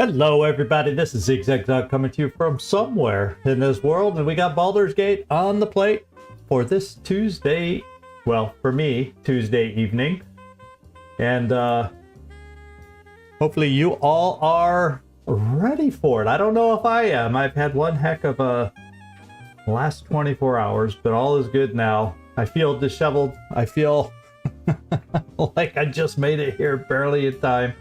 Hello everybody, this is Zigzag coming to you from somewhere in this world, and we got Baldur's Gate on the plate for this Tuesday, well, for me, Tuesday evening. And hopefully you all are ready for it. I don't know if I am. I've had one heck of a last 24 hours, but all is good now. I feel disheveled. I feel like I just made it here barely in time.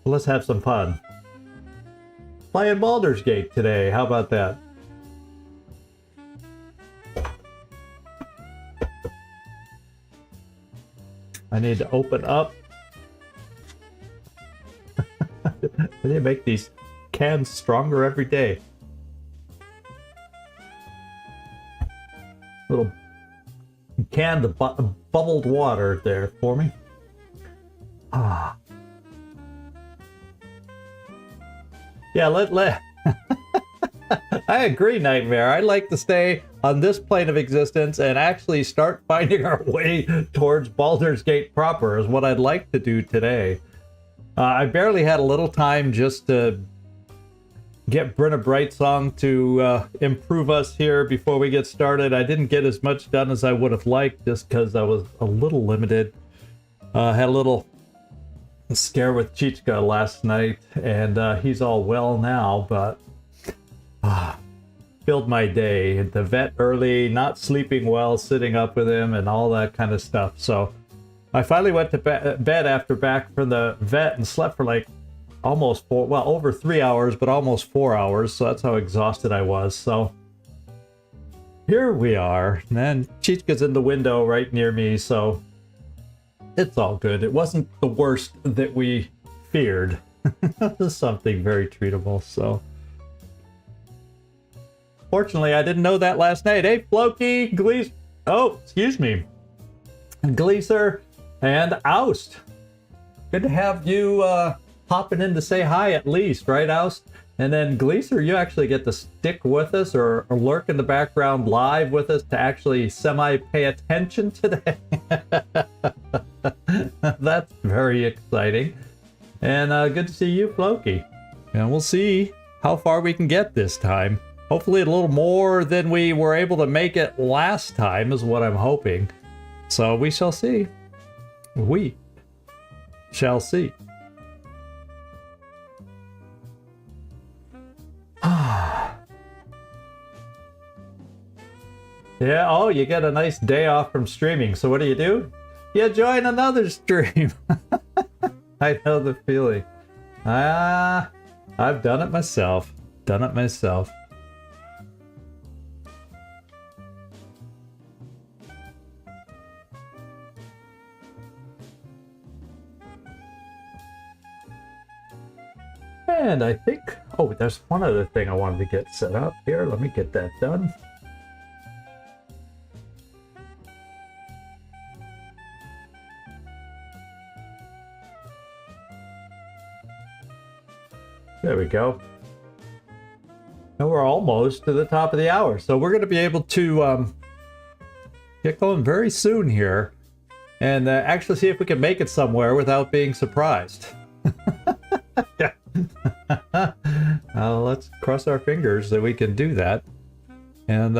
Let's have some fun. Playing Baldur's Gate today. How about that? I need to open up. They make these cans stronger every day. Little can of bubbled water there for me. Ah. Yeah, I agree, Nightmare. I'd like to stay on this plane of existence and actually start finding our way towards Baldur's Gate proper is what I'd like to do today. I barely had a little time just to get Brenna Brightsong to improve us here before we get started. I didn't get as much done as I would have liked just because I was a little limited. Had a little scare with Chichka last night, and he's all well now, but filled my day. The vet early, not sleeping well, sitting up with him, and all that kind of stuff. So I finally went to bed after back from the vet and slept for like almost over 3 hours, but almost 4 hours. So that's how exhausted I was. So here we are, and then Chichka's in the window right near me, so it's all good. It wasn't the worst that we feared. It was something very treatable, so. Fortunately, I didn't know that last night. Hey, Floki, Glees... Oh, excuse me. Gleeser and Oust. Good to have you popping in to say hi at least, right, Oust? And then Gleeser, you actually get to stick with us or lurk in the background live with us to actually semi-pay attention today. That's very exciting. And good to see you, Floki. And we'll see how far we can get this time. Hopefully a little more than we were able to make it last time is what I'm hoping. So we shall see. We shall see. Yeah, oh, you get a nice day off from streaming. So what do? You join another stream. I know the feeling. I've done it myself. And I think, oh, there's one other thing I wanted to get set up here. Let me get that done. There we go. And we're almost to the top of the hour. So we're going to be able to get going very soon here and actually see if we can make it somewhere without being surprised. Yeah. Let's cross our fingers that we can do that. And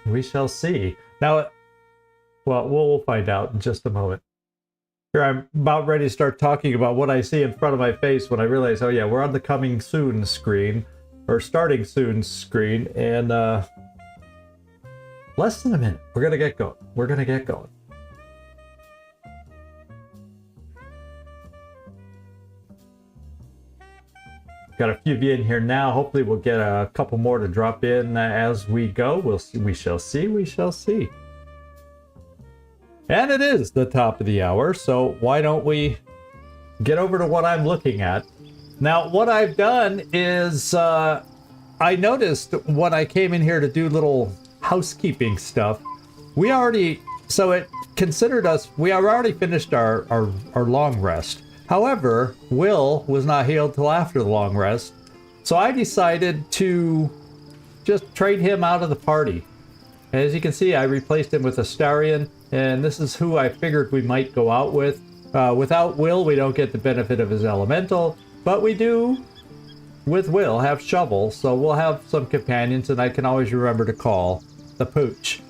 we shall see. Now, well, we'll find out in just a moment. Here, I'm about ready to start talking about what I see in front of my face when I realize, oh yeah, we're on the coming soon screen, or starting soon screen, and less than a minute. We're gonna get going. Got a few of you in here now. Hopefully we'll get a couple more to drop in as we go. We'll see. We shall see. And it is the top of the hour, so why don't we get over to what I'm looking at. Now, what I've done is I noticed when I came in here to do little housekeeping stuff, we already finished our long rest. However, Will was not healed till after the long rest, so I decided to just trade him out of the party. As you can see, I replaced him with Astarion, and this is who I figured we might go out with. Without Will, we don't get the benefit of his elemental, but we do, with Will, have Shovel, so we'll have some companions, and I can always remember to call the Pooch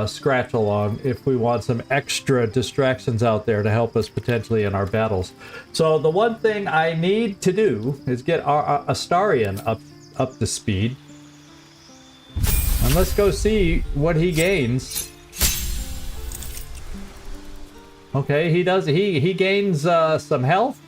Scratch along if we want some extra distractions out there to help us potentially in our battles. So the one thing I need to do is get our Astarion up to speed. And let's go see what he gains. Okay, he gains some health.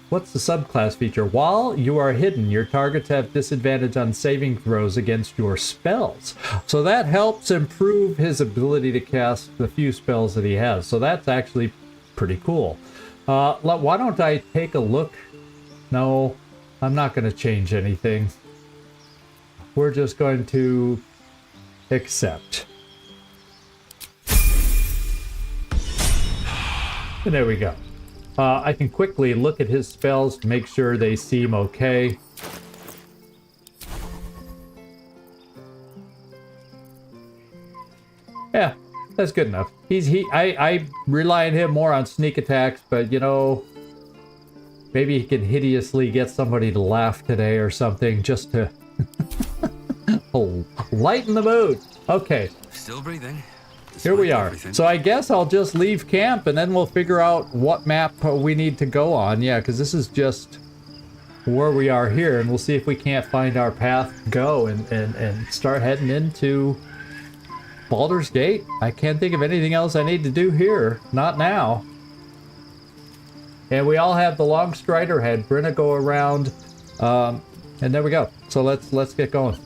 What's the subclass feature? While you are hidden, your targets have disadvantage on saving throws against your spells. So that helps improve his ability to cast the few spells that he has. So that's actually pretty cool. Why don't I take a look? No, I'm not going to change anything. We're just going to accept. And there we go. I can quickly look at his spells to make sure they seem okay. Yeah, that's good enough. I rely on him more on sneak attacks, but you know, maybe he can hideously get somebody to laugh today or something just to lighten the mood. Okay. Still breathing. Here we are. So I guess I'll just leave camp and then we'll figure out what map we need to go on. Yeah, because this is just where we are here, and we'll see if we can't find our path to go and start heading into Baldur's Gate. I can't think of anything else I need to do here. Not now. And we all have the long strider head. We're gonna go around, and there we go. So let's get going.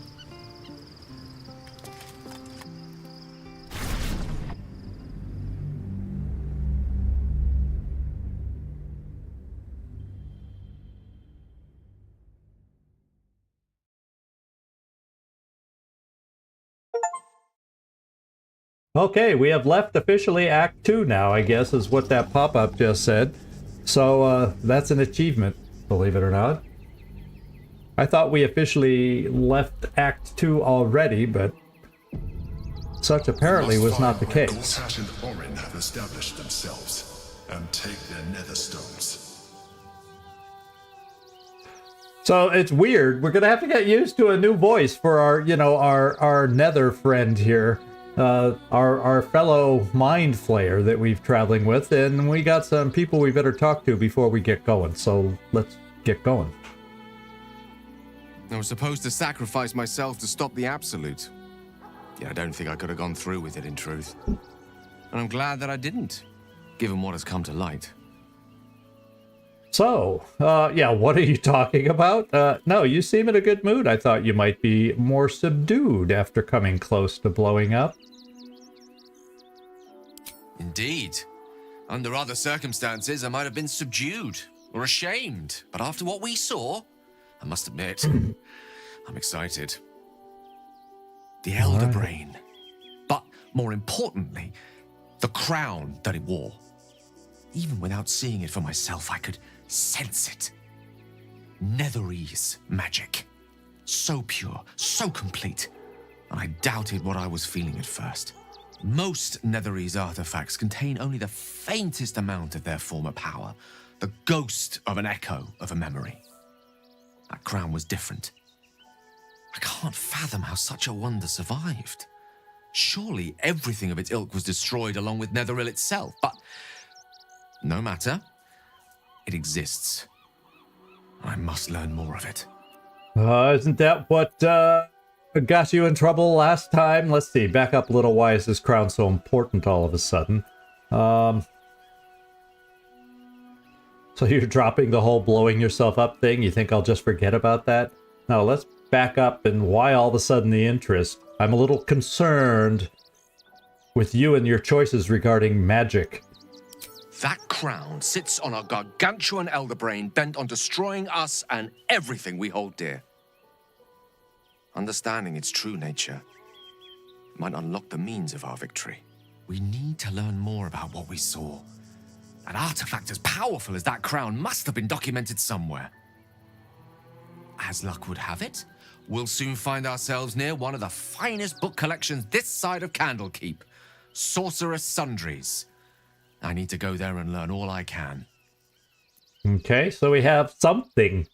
Okay, we have left officially Act 2 now, I guess, is what that pop-up just said. So, that's an achievement, believe it or not. I thought we officially left Act 2 already, but such apparently was not the case. Gortash and Orin have established themselves and take their nether stones. So it's weird. We're gonna have to get used to a new voice for our nether friend here. Our fellow mind flayer that we've traveling with, and we got some people we better talk to before we get going, so let's get going. I was supposed to sacrifice myself to stop the Absolute. Yeah, I don't think I could have gone through with it in truth. And I'm glad that I didn't, given what has come to light. So, yeah, what are you talking about? No, you seem in a good mood. I thought you might be more subdued after coming close to blowing up. Indeed. Under other circumstances, I might have been subdued or ashamed. But after what we saw, I must admit, I'm excited. The Elder Brain. But more importantly, the crown that it wore. Even without seeing it for myself, I could sense it. Netherese magic. So pure, so complete. And I doubted what I was feeling at first. Most Netherese artifacts contain only the faintest amount of their former power, the ghost of an echo of a memory. That crown was different. I can't fathom how such a wonder survived. Surely everything of its ilk was destroyed along with Netheril itself, but no matter. It exists. I must learn more of it. Isn't that what got you in trouble last time? Let's see, back up a little. Why is this crown so important all of a sudden? So you're dropping the whole blowing yourself up thing? You think I'll just forget about that? No, let's back up, and why all of a sudden the interest? I'm a little concerned with you and your choices regarding magic. That crown sits on a gargantuan elder brain bent on destroying us and everything we hold dear. Understanding its true nature might unlock the means of our victory. We need to learn more about what we saw. An artifact as powerful as that crown must have been documented somewhere. As luck would have it, we'll soon find ourselves near one of the finest book collections this side of Candlekeep, Sorcerous Sundries. I need to go there and learn all I can. Okay, so we have something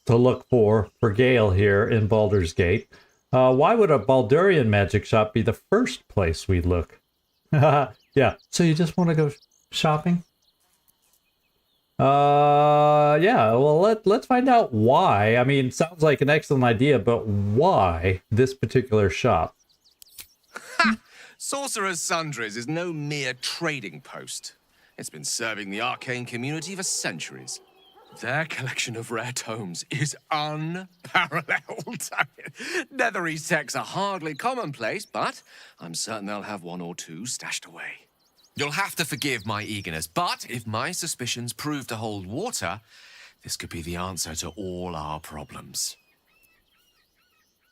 to look for Gale here in Baldur's Gate. Why would a Baldurian magic shop be the first place we look? Yeah, so you just want to go shopping? Yeah, well, let's find out why. I mean, sounds like an excellent idea, but why this particular shop? Sorcerer's Sundries is no mere trading post. It's been serving the arcane community for centuries. Their collection of rare tomes is unparalleled. Netherese texts are hardly commonplace, but I'm certain they'll have one or two stashed away. You'll have to forgive my eagerness, but if my suspicions prove to hold water, this could be the answer to all our problems.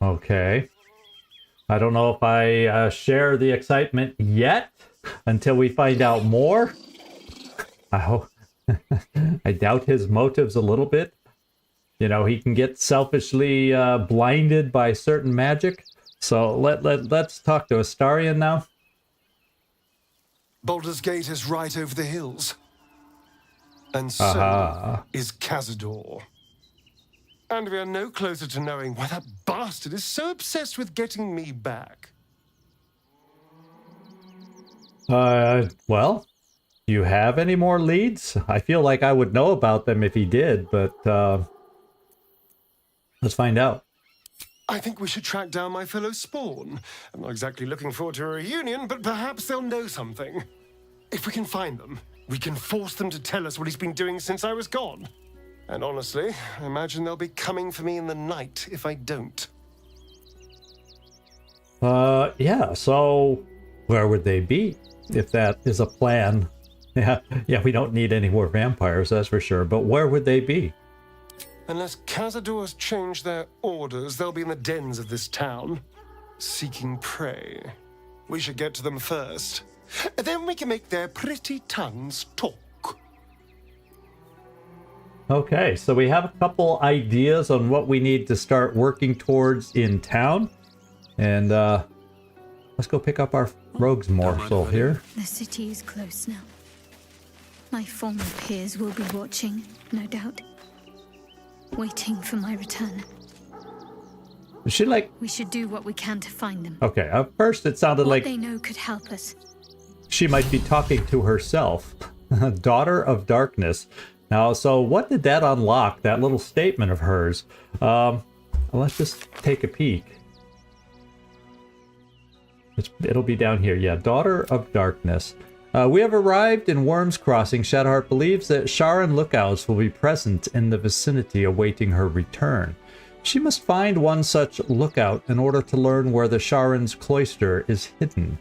Okay. I don't know if I share the excitement yet until we find out more. I hope. I doubt his motives a little bit. You know, he can get selfishly blinded by certain magic. So let's talk to Astarion now. Baldur's Gate is right over the hills. And so is Cazador. And we are no closer to knowing why that bastard is so obsessed with getting me back. Well, do you have any more leads? I feel like I would know about them if he did, but let's find out. I think we should track down my fellow Spawn. I'm not exactly looking forward to a reunion, but perhaps they'll know something. If we can find them, we can force them to tell us what he's been doing since I was gone. And honestly, I imagine they'll be coming for me in the night if I don't. Yeah, so where would they be if that is a plan? Yeah, we don't need any more vampires, that's for sure, but where would they be? Unless Cazador's changed their orders, they'll be in the dens of this town, seeking prey. We should get to them first. Then we can make their pretty tongues talk. Okay, so we have a couple ideas on what we need to start working towards in town. And let's go pick up our rogues morsel here. The city is close now. My former peers will be watching, no doubt. Waiting for my return. Is she like... We should do what we can to find them. Okay, at first it sounded like... What they know could help us. She might be talking to herself. Daughter of Darkness. Now, so what did that unlock, that little statement of hers? Let's just take a peek. It'll be down here. Yeah, Daughter of Darkness. We have arrived in Worm's Crossing. Shadowheart believes that Sharan lookouts will be present in the vicinity awaiting her return. She must find one such lookout in order to learn where the Sharan's cloister is hidden.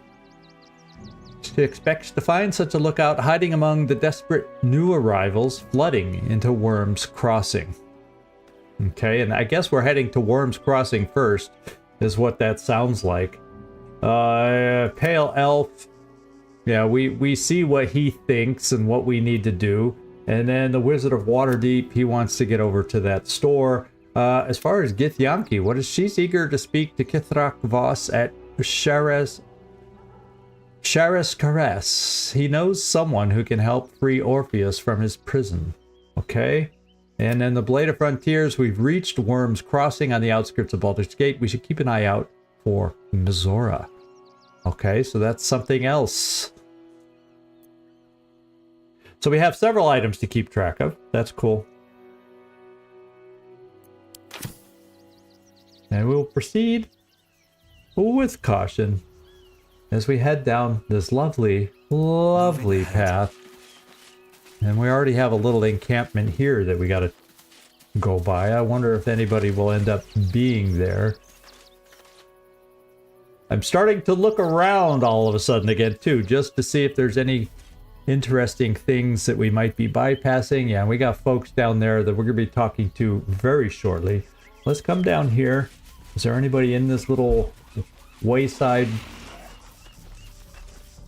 She expects to find such a lookout hiding among the desperate new arrivals flooding into Worm's Crossing. Okay, and I guess we're heading to Worm's Crossing first, is what that sounds like. Pale Elf. Yeah, we see what he thinks and what we need to do. And then the Wizard of Waterdeep, he wants to get over to that store. As far as Githyanki, she's eager to speak to Kithrak Voss at Shares Caress. He knows someone who can help free Orpheus from his prison. Okay. And then the Blade of Frontiers, we've reached Worm's Crossing on the outskirts of Baldur's Gate. We should keep an eye out for Mizora. Okay, so that's something else. So we have several items to keep track of. That's cool. And we'll proceed with caution as we head down this lovely, lovely path. And we already have a little encampment here that we got to go by. I wonder if anybody will end up being there. I'm starting to look around all of a sudden again, too, just to see if there's any interesting things that we might be bypassing. Yeah, we got folks down there that we're going to be talking to very shortly. Let's come down here. Is there anybody in this little wayside?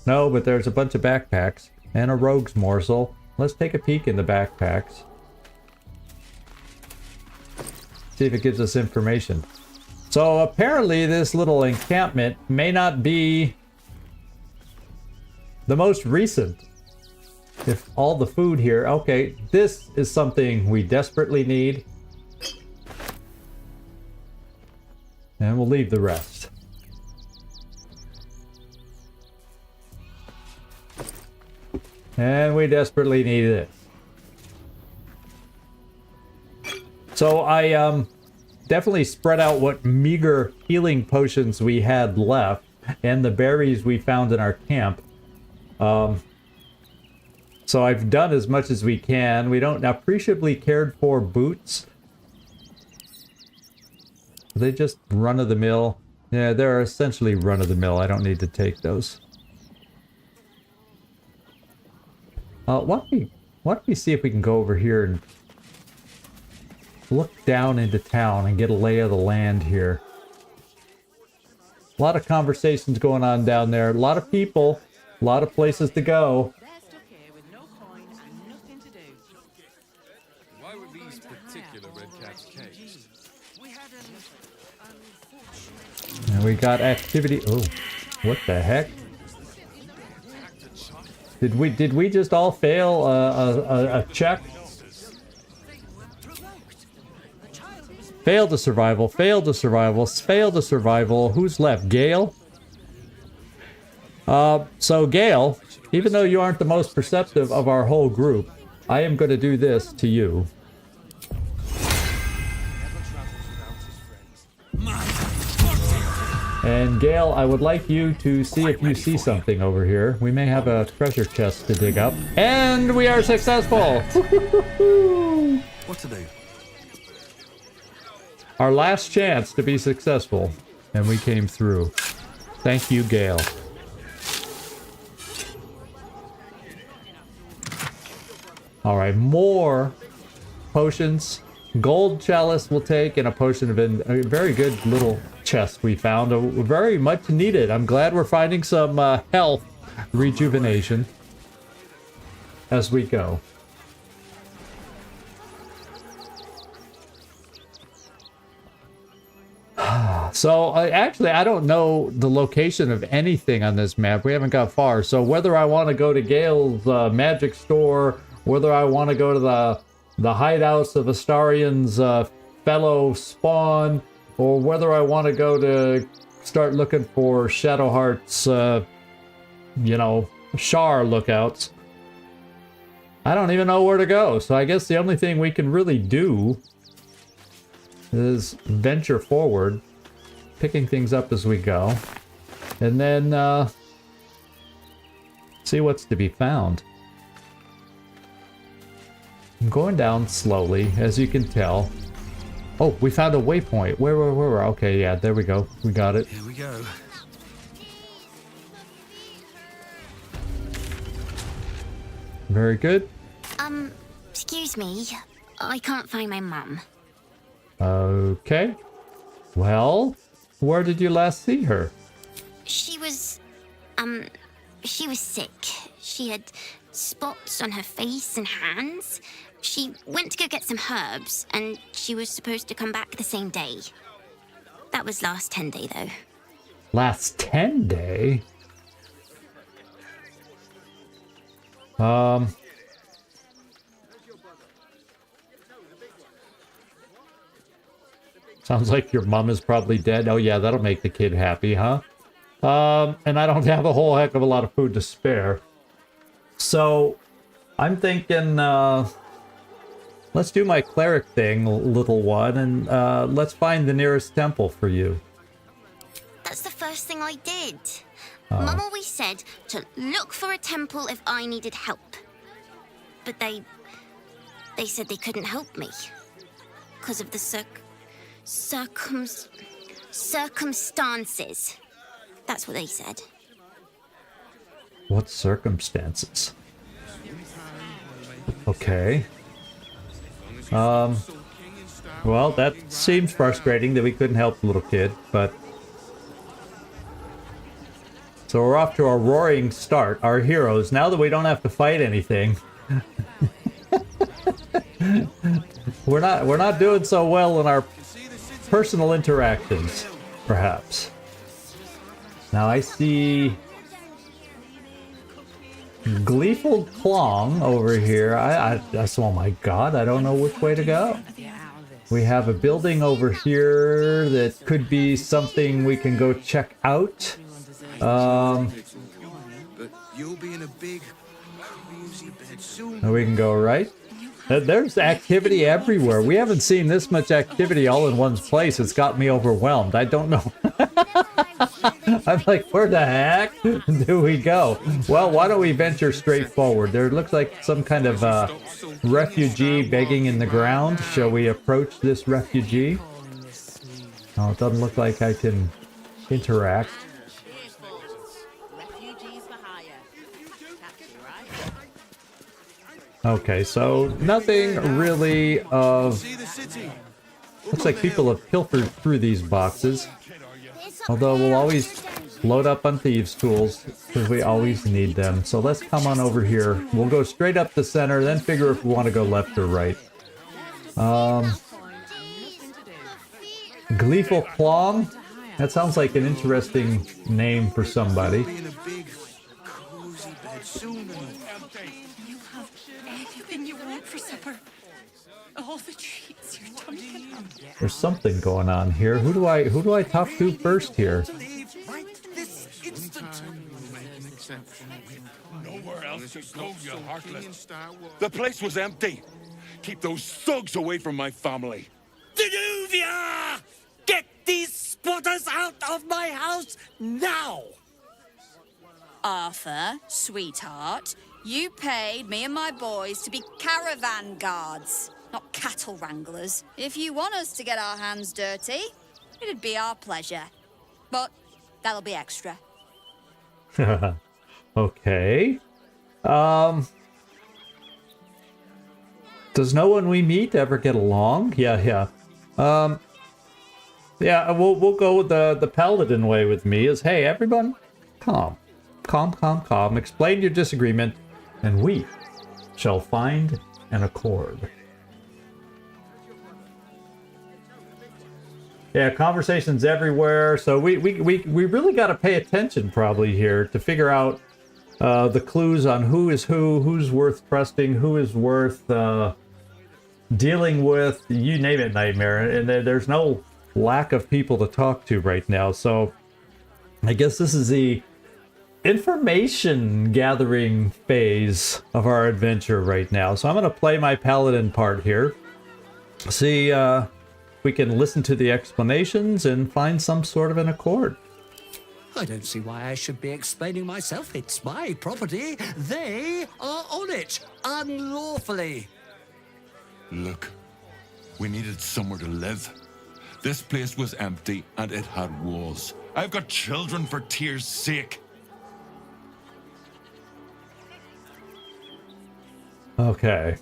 No, but there's a bunch of backpacks and a rogue's morsel. Let's take a peek in the backpacks. See if it gives us information. So apparently this little encampment may not be the most recent if all the food here... Okay, this is something we desperately need. And we'll leave the rest. And we desperately need this. So I definitely spread out what meager healing potions we had left and the berries we found in our camp. So I've done as much as we can. We don't appreciably cared for boots. Are they just run-of-the-mill? Yeah, they're essentially run-of-the-mill. I don't need to take those. Why don't we see if we can go over here and look down into town and get a lay of the land here. A lot of conversations going on down there. A lot of people. A lot of places to go. Why were these particular red caps caged? And we got activity. Oh, what the heck? Did we just all fail a check? Failed to survival, failed to survival, failed to survival. Who's left? Gale? So Gale, even though you aren't the most perceptive of our whole group, I am going to do this to you. And Gale, I would like you to see if you see something over here. We may have a treasure chest to dig up. And we are successful! What to do? Our last chance to be successful. And we came through. Thank you, Gale. Alright, more potions. Gold chalice we'll take, and a potion of a very good little chest we found. Very much needed. I'm glad we're finding some health rejuvenation as we go. So, actually, I don't know the location of anything on this map. We haven't got far. So, whether I want to go to Gale's magic store, whether I want to go to the hideouts of Astarion's fellow spawn, or whether I want to go to start looking for Shadowheart's, you know, Shar lookouts. I don't even know where to go. So I guess the only thing we can really do is venture forward, picking things up as we go, and then see what's to be found. I'm going down slowly, as you can tell. Oh, we found a waypoint. Where? Okay, yeah, there we go. We got it. Here we go. Very good. Excuse me. I can't find my mum. Okay. Well, where did you last see her? She was sick. She had spots on her face and hands. She went to go get some herbs, and she was supposed to come back the same day. That was last 10 day, though. Last 10 day? Sounds like your mom is probably dead. Oh yeah, that'll make the kid happy, huh? And I don't have a whole heck of a lot of food to spare. So, I'm thinking, let's do my cleric thing, little one, and let's find the nearest temple for you. That's the first thing I did. Mum always said to look for a temple if I needed help. But they said they couldn't help me. Because of the circumstances. That's what they said. What circumstances? Okay. Well, that seems frustrating that we couldn't help the little kid, but... So we're off to a roaring start, our heroes, now that we don't have to fight anything. We're not doing so well in our personal interactions, perhaps. Now I see Gleeful Clong over here. Oh my god, I don't know which way to go. We have a building over here that could be something we can go check out. We can go right. There's activity everywhere. We haven't seen this much activity all in one place. It's got me overwhelmed. I don't know. I'm like, where the heck do we go? Well, why don't we venture straight forward? There looks like some kind of refugee begging in the ground. Shall we approach this refugee? Oh, it doesn't look like I can interact. Okay, so nothing really of... Looks like people have pilfered through these boxes. Although we'll always load up on thieves' tools, because we always need them. So let's come on over here. We'll go straight up the center, then figure if we want to go left or right. Gleeful Clong? That sounds like an interesting name for somebody. There's something going on here. Who do I talk to first here? Nowhere else to go, you heartless. The place was empty. Keep those thugs away from my family. Denuvia! Get these spotters out of my house now! Arthur, sweetheart, you paid me and my boys to be caravan guards, not cattle wranglers. If you want us to get our hands dirty, it'd be our pleasure. But that'll be extra. Okay. Does no one we meet ever get along? Yeah. Yeah, we'll go with the paladin way with me is, hey, everyone, calm. Explain your disagreement, and we shall find an accord. Yeah, conversations everywhere. So we really got to pay attention probably here to figure out the clues on who is who's worth trusting, who is worth dealing with. You name it, Nightmare. And there's no lack of people to talk to right now. So I guess this is the information gathering phase of our adventure right now. So I'm going to play my paladin part here. See we can listen to the explanations and find some sort of an accord. I don't see why I should be explaining myself. It's my property. They are on it unlawfully. Look, we needed somewhere to live. This place was empty and it had walls. I've got children for tears' sake. Okay.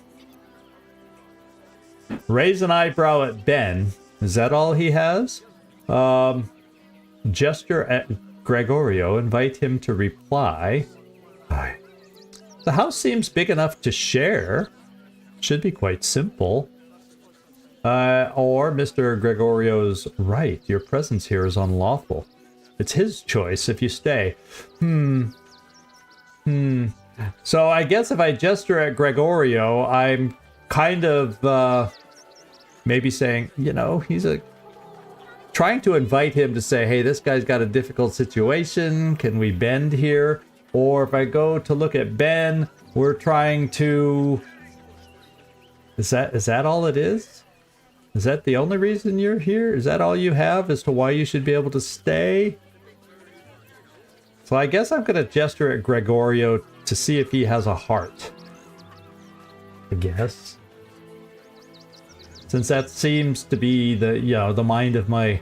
Raise an eyebrow at Ben. Is that all he has? Gesture at Gregorio. Invite him to reply. The house seems big enough to share. Should be quite simple. Or Mr. Gregorio's right. Your presence here is unlawful. It's his choice if you stay. So I guess if I gesture at Gregorio, I'm kind of maybe saying, you know, he's trying to invite him to say, hey, this guy's got a difficult situation. Can we bend here? Or if I go to look at Ben, we're trying to... Is that all it is? Is that the only reason you're here? Is that all you have as to why you should be able to stay? So I guess I'm going to gesture at Gregorio to see if he has a heart. I guess. Since that seems to be the mind of my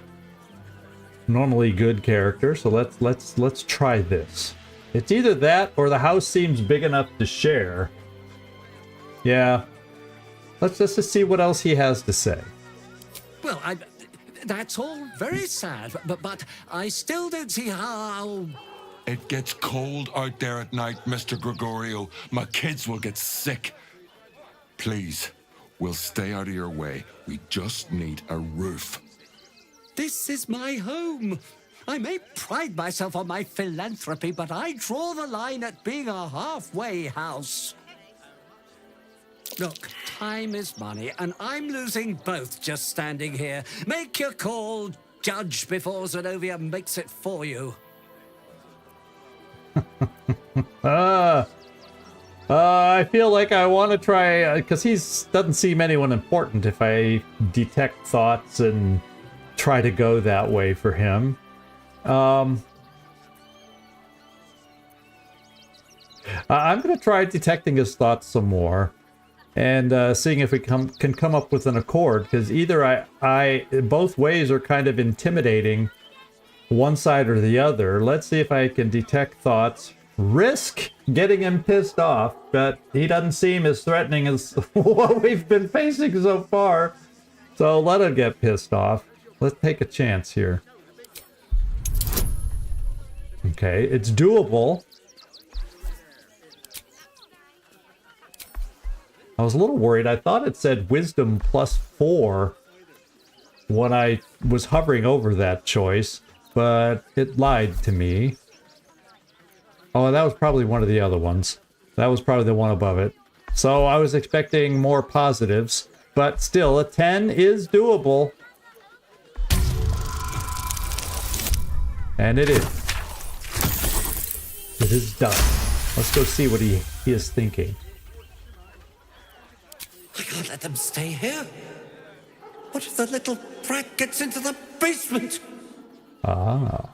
normally good character, so let's try this. It's either that or the house seems big enough to share. Yeah. Let's just see what else he has to say. Well, that's all very sad, but I still don't see how... It gets cold out there at night, Mr. Gregorio. My kids will get sick. Please, we'll stay out of your way. We just need a roof. This is my home. I may pride myself on my philanthropy, but I draw the line at being a halfway house. Look, time is money, and I'm losing both just standing here. Make your call, Judge, before Zenobia makes it for you. I feel like I want to try, because he doesn't seem anyone important if I detect thoughts and try to go that way for him. I'm going to try detecting his thoughts some more and seeing if we can come up with an accord, because either I both ways are kind of intimidating, one side or the other. Let's see if I can detect thoughts, risk getting him pissed off, but he doesn't seem as threatening as what we've been facing so far. So let him get pissed off. Let's take a chance here. Okay, it's doable. I was a little worried. I thought it said wisdom +4 when I was hovering over that choice, but it lied to me. Oh, that was probably one of the other ones. That was probably the one above it. So I was expecting more positives, but still, a 10 is doable. And it is. It is done. Let's go see what he is thinking. I can't let them stay here. What if the little brat gets into the basement? Ah.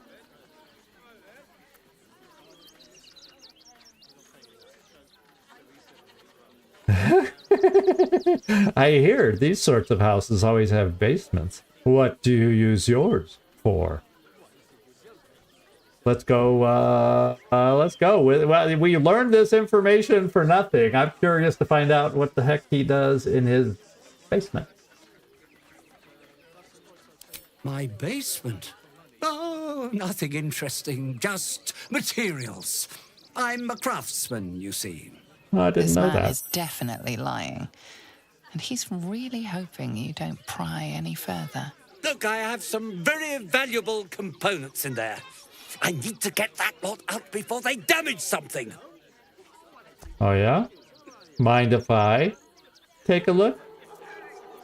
I hear these sorts of houses always have basements. What do you use yours for? Let's go, let's go. Well, we learned this information for nothing. I'm curious to find out what the heck he does in his basement. My basement? Oh, nothing interesting. Just materials. I'm a craftsman, you see. Oh, I didn't know This man that. is definitely lying. And he's really hoping you don't pry any further. Look, I have some very valuable components in there. I need to get that lot out before they damage something. Oh, yeah? Mind if I take a look?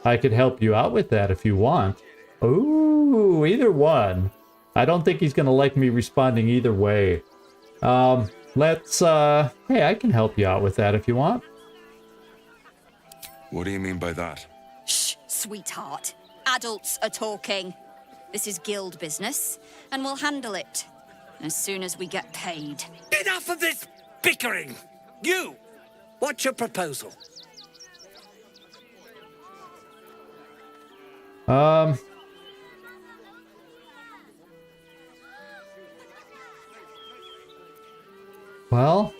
I could help you out with that if you want. Ooh, either one. I don't think he's going to like me responding either way. Let's, hey, I can help you out with that if you want. What do you mean by that? Shh, sweetheart. Adults are talking. This is guild business, and we'll handle it as soon as we get paid. Enough of this bickering! You! What's your proposal? Well,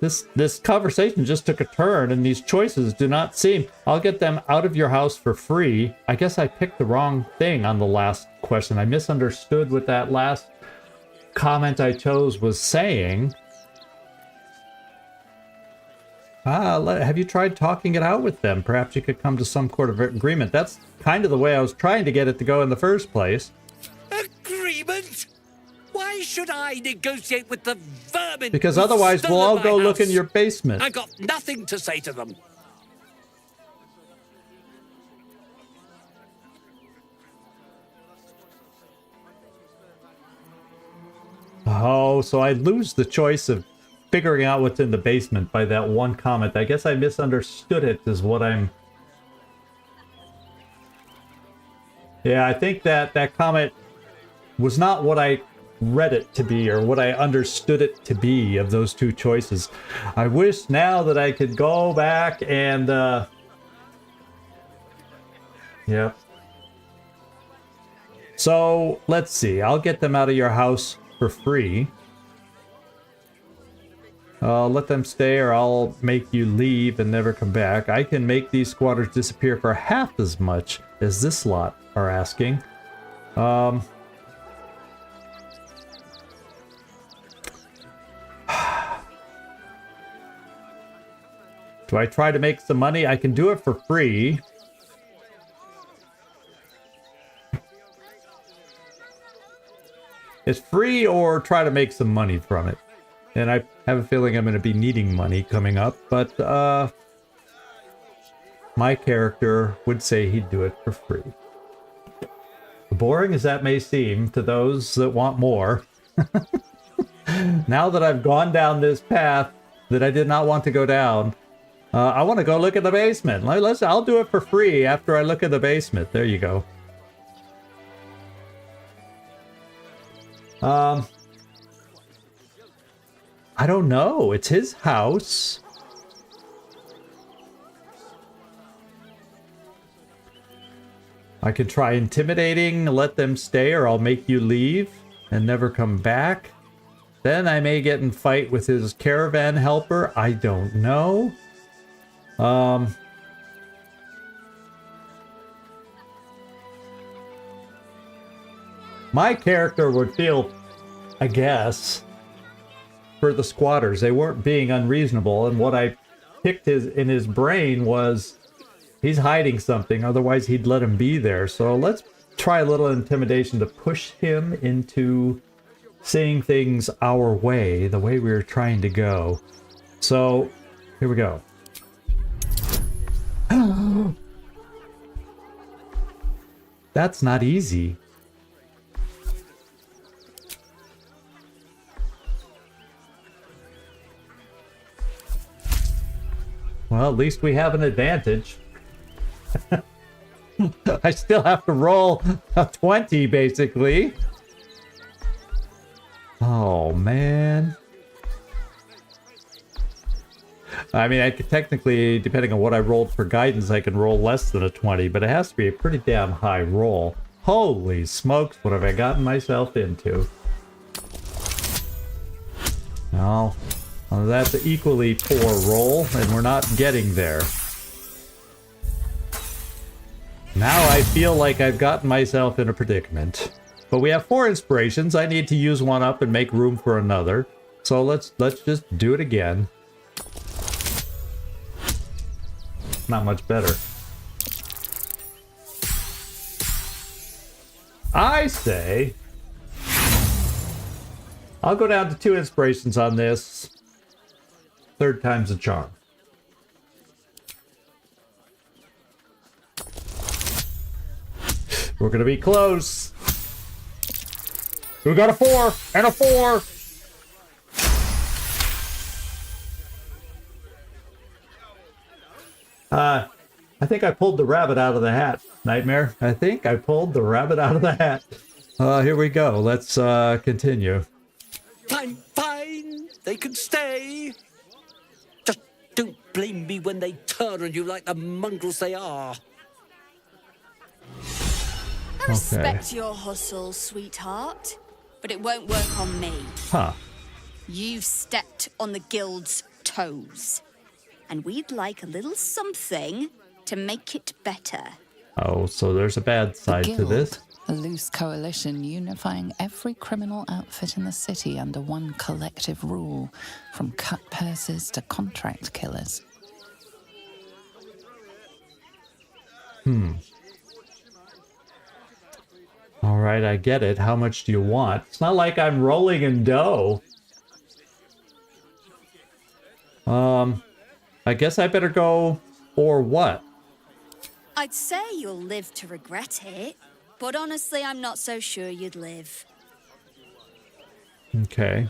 this conversation just took a turn, and these choices do not seem... I'll get them out of your house for free. I guess I picked the wrong thing on the last question. I misunderstood what that last comment I chose was saying. Have you tried talking it out with them? Perhaps you could come to some sort of agreement. That's kind of the way I was trying to get it to go in the first place. Agreement? Why should I negotiate with the vermin? Because who've otherwise we'll all stolen go my look in house? your basement. I've got nothing to say to them. Oh, so I lose the choice of figuring out what's in the basement by that one comment. I guess I misunderstood it is what I'm... Yeah, I think that comment was not what I read it to be or what I understood it to be of those two choices. I wish now that I could go back and... Yep. So, let's see. I'll get them out of your house for free. Let them stay or I'll make you leave and never come back. I can make these squatters disappear for half as much as this lot are asking. Do I try to make some money? I can do it for free. It's free or try to make some money from it. And I have a feeling I'm going to be needing money coming up, but my character would say he'd do it for free. Boring as that may seem to those that want more, now that I've gone down this path that I did not want to go down, I want to go look at the basement. I'll do it for free after I look at the basement. There you go. I don't know. It's his house. I could try intimidating, let them stay, or I'll make you leave and never come back. Then I may get in fight with his caravan helper. I don't know. My character would feel, I guess, for the squatters. They weren't being unreasonable, and what I picked in his brain was he's hiding something, otherwise he'd let him be there. So let's try a little intimidation to push him into seeing things our way, the way we were trying to go. So, here we go. That's not easy. Well, at least we have an advantage. I still have to roll a 20, basically. Oh, man. I mean, I could technically, depending on what I rolled for guidance, I can roll less than a 20, but it has to be a pretty damn high roll. Holy smokes, what have I gotten myself into? Well, that's an equally poor roll, and we're not getting there. Now I feel like I've gotten myself in a predicament. But we have 4 inspirations. I need to use one up and make room for another. So let's just do it again. Not much better. I say I'll go down to 2 inspirations on this. 3rd time's a charm. We're gonna be close. We got a 4 and a 4. I think I pulled the rabbit out of the hat, Nightmare. I think I pulled the rabbit out of the hat. Here we go. Let's continue. Fine, fine. They can stay. Just don't blame me when they turn on you like the mongrels they are. I respect your hustle, sweetheart, but it won't work on me. Huh. You've stepped on the guild's toes, and we'd like a little something to make it better. Oh, so there's a bad side to this. A loose coalition unifying every criminal outfit in the city under one collective rule, from cut purses to contract killers. All right, I get it. How much do you want? It's not like I'm rolling in dough. I guess I better go for what? I'd say you'll live to regret it, but honestly, I'm not so sure you'd live. Okay.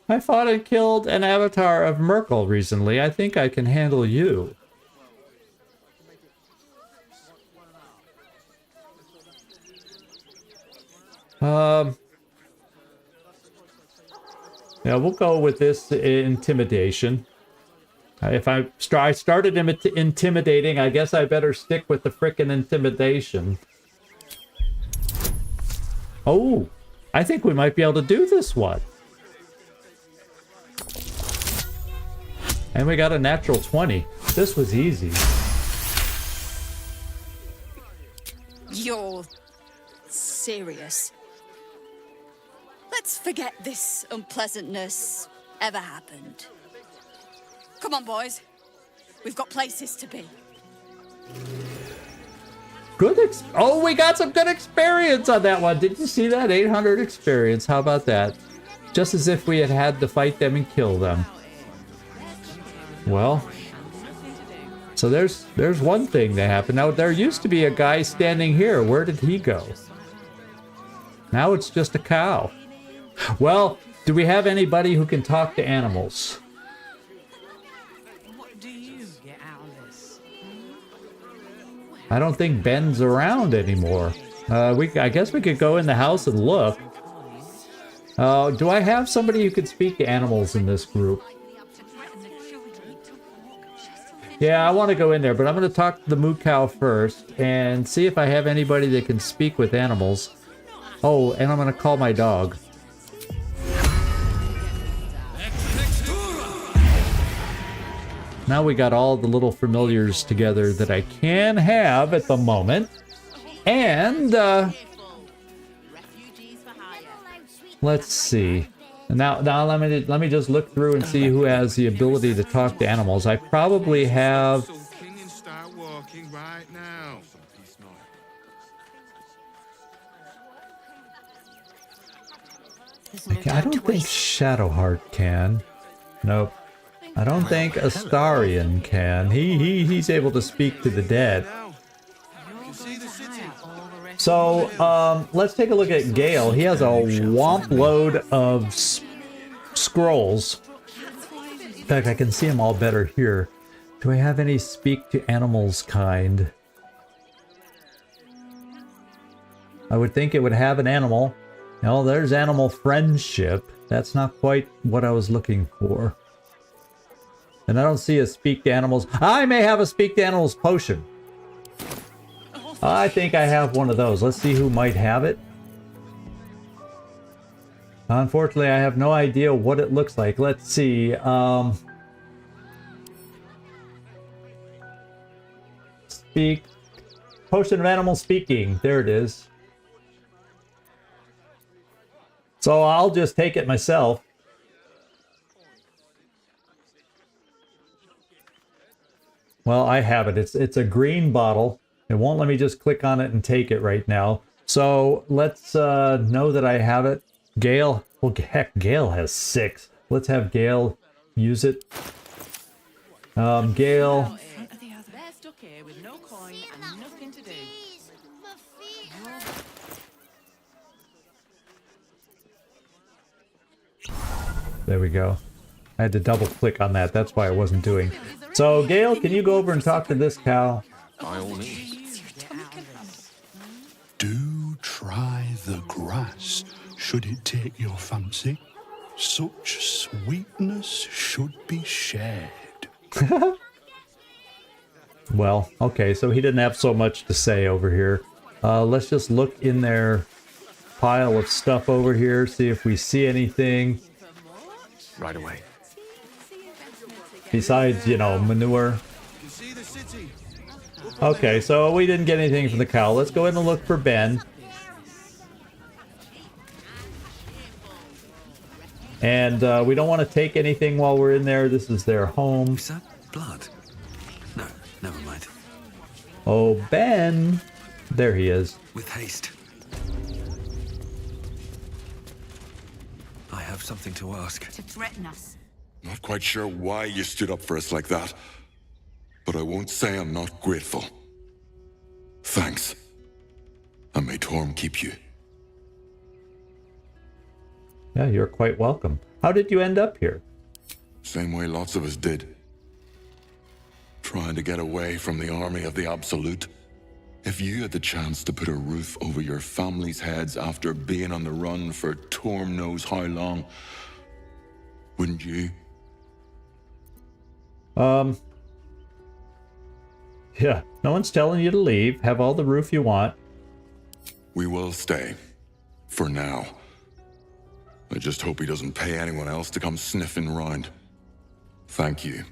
I fought and killed an avatar of Merkel recently. I think I can handle you. Yeah, we'll go with this intimidation. If I started intimidating, I guess I better stick with the frickin' intimidation. Oh, I think we might be able to do this one. And we got a natural 20. This was easy. You're serious? Let's forget this unpleasantness ever happened. Come on, boys. We've got places to be. Oh, we got some good experience on that one. Did you see that? 800 experience. How about that? Just as if we had had to fight them and kill them. Well, so there's one thing that happened. Now, there used to be a guy standing here. Where did he go? Now it's just a cow. Well, do we have anybody who can talk to animals? I don't think Ben's around anymore. I guess we could go in the house and look. Do I have somebody who could speak to animals in this group? Yeah, I want to go in there, but I'm going to talk to the moo cow first and see if I have anybody that can speak with animals. Oh, and I'm going to call my dog. Now we got all the little familiars together that I can have at the moment. And, let's see. Now let me just look through and see who has the ability to talk to animals. I probably have... I don't think Shadowheart can. Nope. I don't think Astarion can. He's able to speak to the dead. So, let's take a look at Gale. He has a womp load of scrolls. In fact, I can see them all better here. Do I have any speak to animals kind? I would think it would have an animal. No, there's animal friendship. That's not quite what I was looking for. And I don't see a speak to animals. I may have a speak to animals potion. I think I have one of those. Let's see who might have it. Unfortunately, I have no idea what it looks like. Let's see. Speak. Potion of animal speaking. There it is. So I'll just take it myself. Well, I have it. It's a green bottle. It won't let me just click on it and take it right now. So let's know that I have it. Gale. Well, heck, Gale has 6. Let's have Gale use it. Gale. There we go. I had to double click on that. That's why I wasn't doing. So, Gale, can you go over and talk to this cow? By all means. Do try the grass, should it take your fancy. Such sweetness should be shared. Well, okay, so he didn't have so much to say over here. Let's just look in their pile of stuff over here, see if we see anything. Right away. Besides, you know, manure. Okay, so we didn't get anything from the cow. Let's go in and look for Ben. And we don't want to take anything while we're in there. This is their home. Is that blood? No, never mind. Oh, Ben. There he is. With haste. I have something to ask. To threaten us. Not quite sure why you stood up for us like that, but I won't say I'm not grateful. Thanks. And may Torm keep you. Yeah, you're quite welcome. How did you end up here? Same way lots of us did. Trying to get away from the army of the Absolute. If you had the chance to put a roof over your family's heads after being on the run for Torm knows how long, wouldn't you? Yeah, no one's telling you to leave. Have all the roof you want. We will stay. For now. I just hope he doesn't pay anyone else to come sniffing round. Thank you.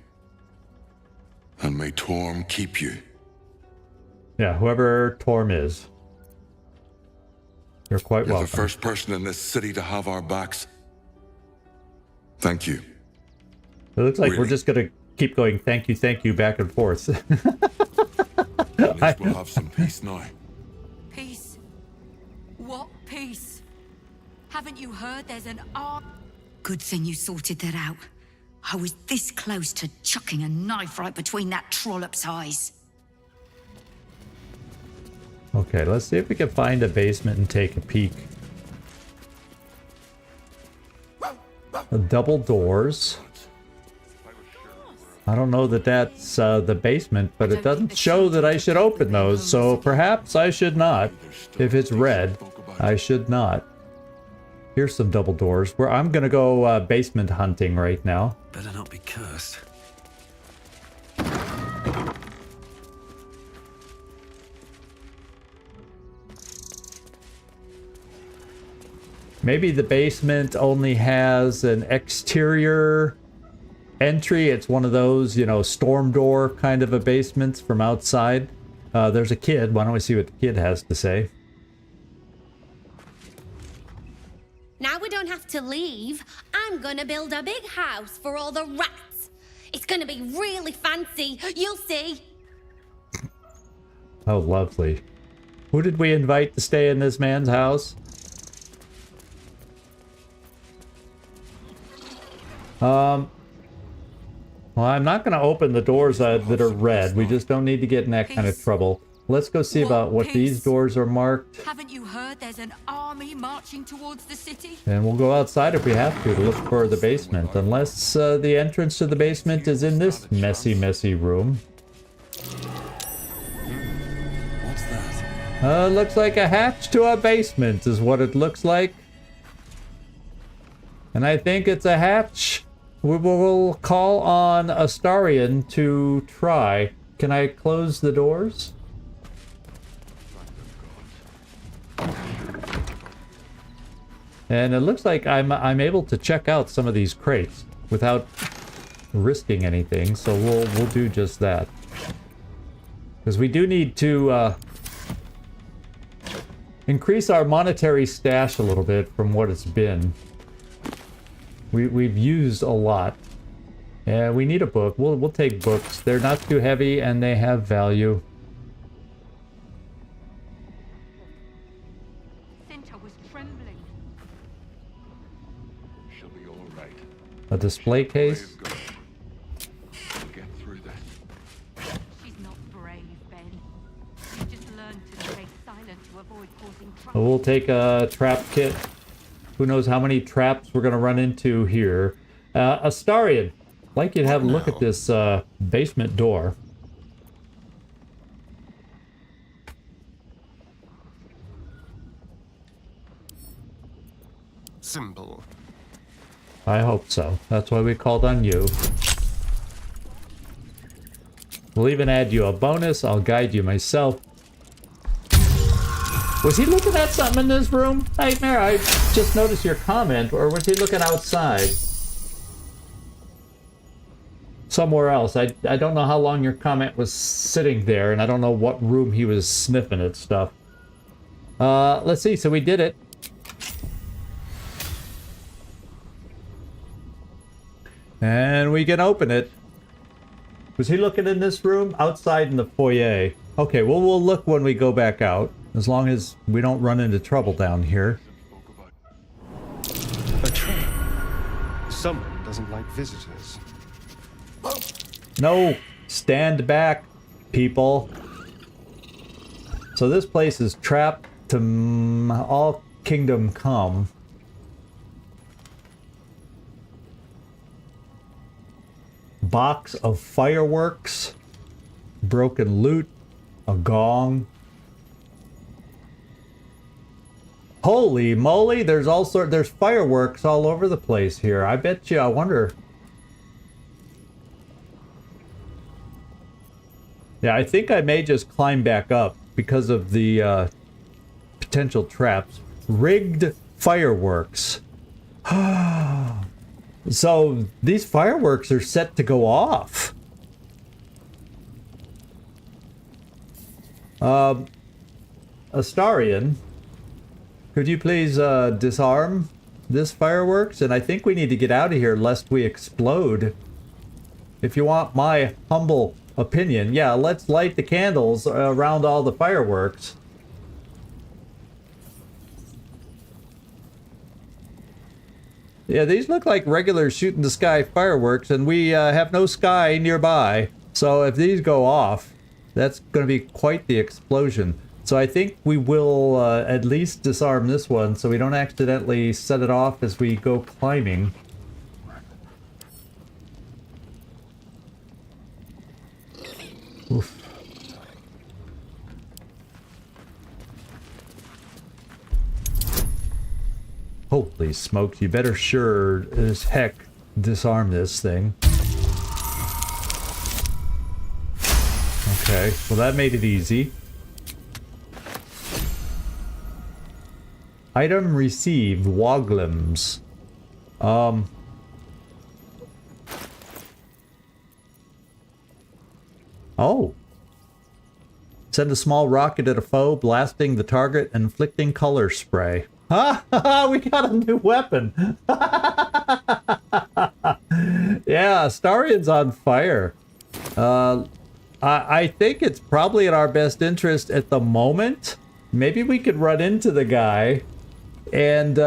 And may Torm keep you. Yeah, whoever Torm is. You're quite You're welcome. the first person in this city to have our backs. Thank you. It looks like we're Really? just going to keep going thank you, back and forth. At least we'll have some peace now. Peace? What peace? Haven't you heard there's an arm? Good thing you sorted that out. I was this close to chucking a knife right between that trollop's eyes. Okay, let's see if we can find a basement and take a peek. Double doors. I don't know that that's the basement, but it doesn't show that I should open those, so perhaps I should not. If it's red, I should not. Here's some double doors. Where I'm gonna go basement hunting right now. Better not be cursed. Maybe the basement only has an exterior entry. It's one of those, you know, storm door kind of a basements from outside. There's a kid. Why don't we see what the kid has to say? Now we don't have to leave. I'm gonna build a big house for all the rats. It's gonna be really fancy. You'll see. Oh, lovely. Who did we invite to stay in this man's house? Well, I'm not going to open the doors that are red. We just don't need to get in that kind of trouble. Let's go see about what these doors are marked. Haven't you heard there's an army marching towards the city? And we'll go outside if we have to look for the basement. Unless the entrance to the basement is in this messy, messy room. What's that? Looks like a hatch to a basement is what it looks like. And I think it's a hatch. We will call on Astarion to try. Can I close the doors? And it looks like I'm able to check out some of these crates without risking anything, so we'll do just that. Because we do need to increase our monetary stash a little bit from what it's been. We've used a lot. Yeah, we need a book. We'll take books. They're not too heavy and they have value. Cinta was trembling. She'll be all right. A display case. We'll get through this. She's not brave, Ben. She just learned to stay silent to avoid causing trouble. We'll take a trap kit. Who knows how many traps we're going to run into here. Astarion, I'd like you to have a look at this basement door. Simple. I hope so. That's why we called on you. We'll even add you a bonus. I'll guide you myself. Was he looking at something in this room? Nightmare, I just noticed your comment, or was he looking outside? Somewhere else. I don't know how long your comment was sitting there, and I don't know what room he was sniffing at stuff. Let's see, so we did it. And we can open it. Was he looking in this room? Outside in the foyer. Okay, well, we'll look when we go back out. As long as we don't run into trouble down here. A train. Someone doesn't like visitors. No! Stand back, people. So this place is trapped to all kingdom come. Box of fireworks. Broken loot. A gong. Holy moly, there's fireworks all over the place here. I bet you, I wonder. Yeah, I think I may just climb back up because of the potential traps. Rigged fireworks. So these fireworks are set to go off. Astarion, could you please disarm this fireworks? And I think we need to get out of here lest we explode. If you want my humble opinion, yeah, let's light the candles around all the fireworks. Yeah, these look like regular shoot in the sky fireworks, and we have no sky nearby. So if these go off, that's going to be quite the explosion. So I think we will at least disarm this one so we don't accidentally set it off as we go climbing. Oof. Holy smokes, you better sure as heck disarm this thing. Okay, well that made it easy. Item received, Woglims. Oh. Send a small rocket at a foe, blasting the target, and inflicting color spray. Ha ha! We got a new weapon! Yeah, Astarion's on fire. I think it's probably in our best interest at the moment. Maybe we could run into the guy and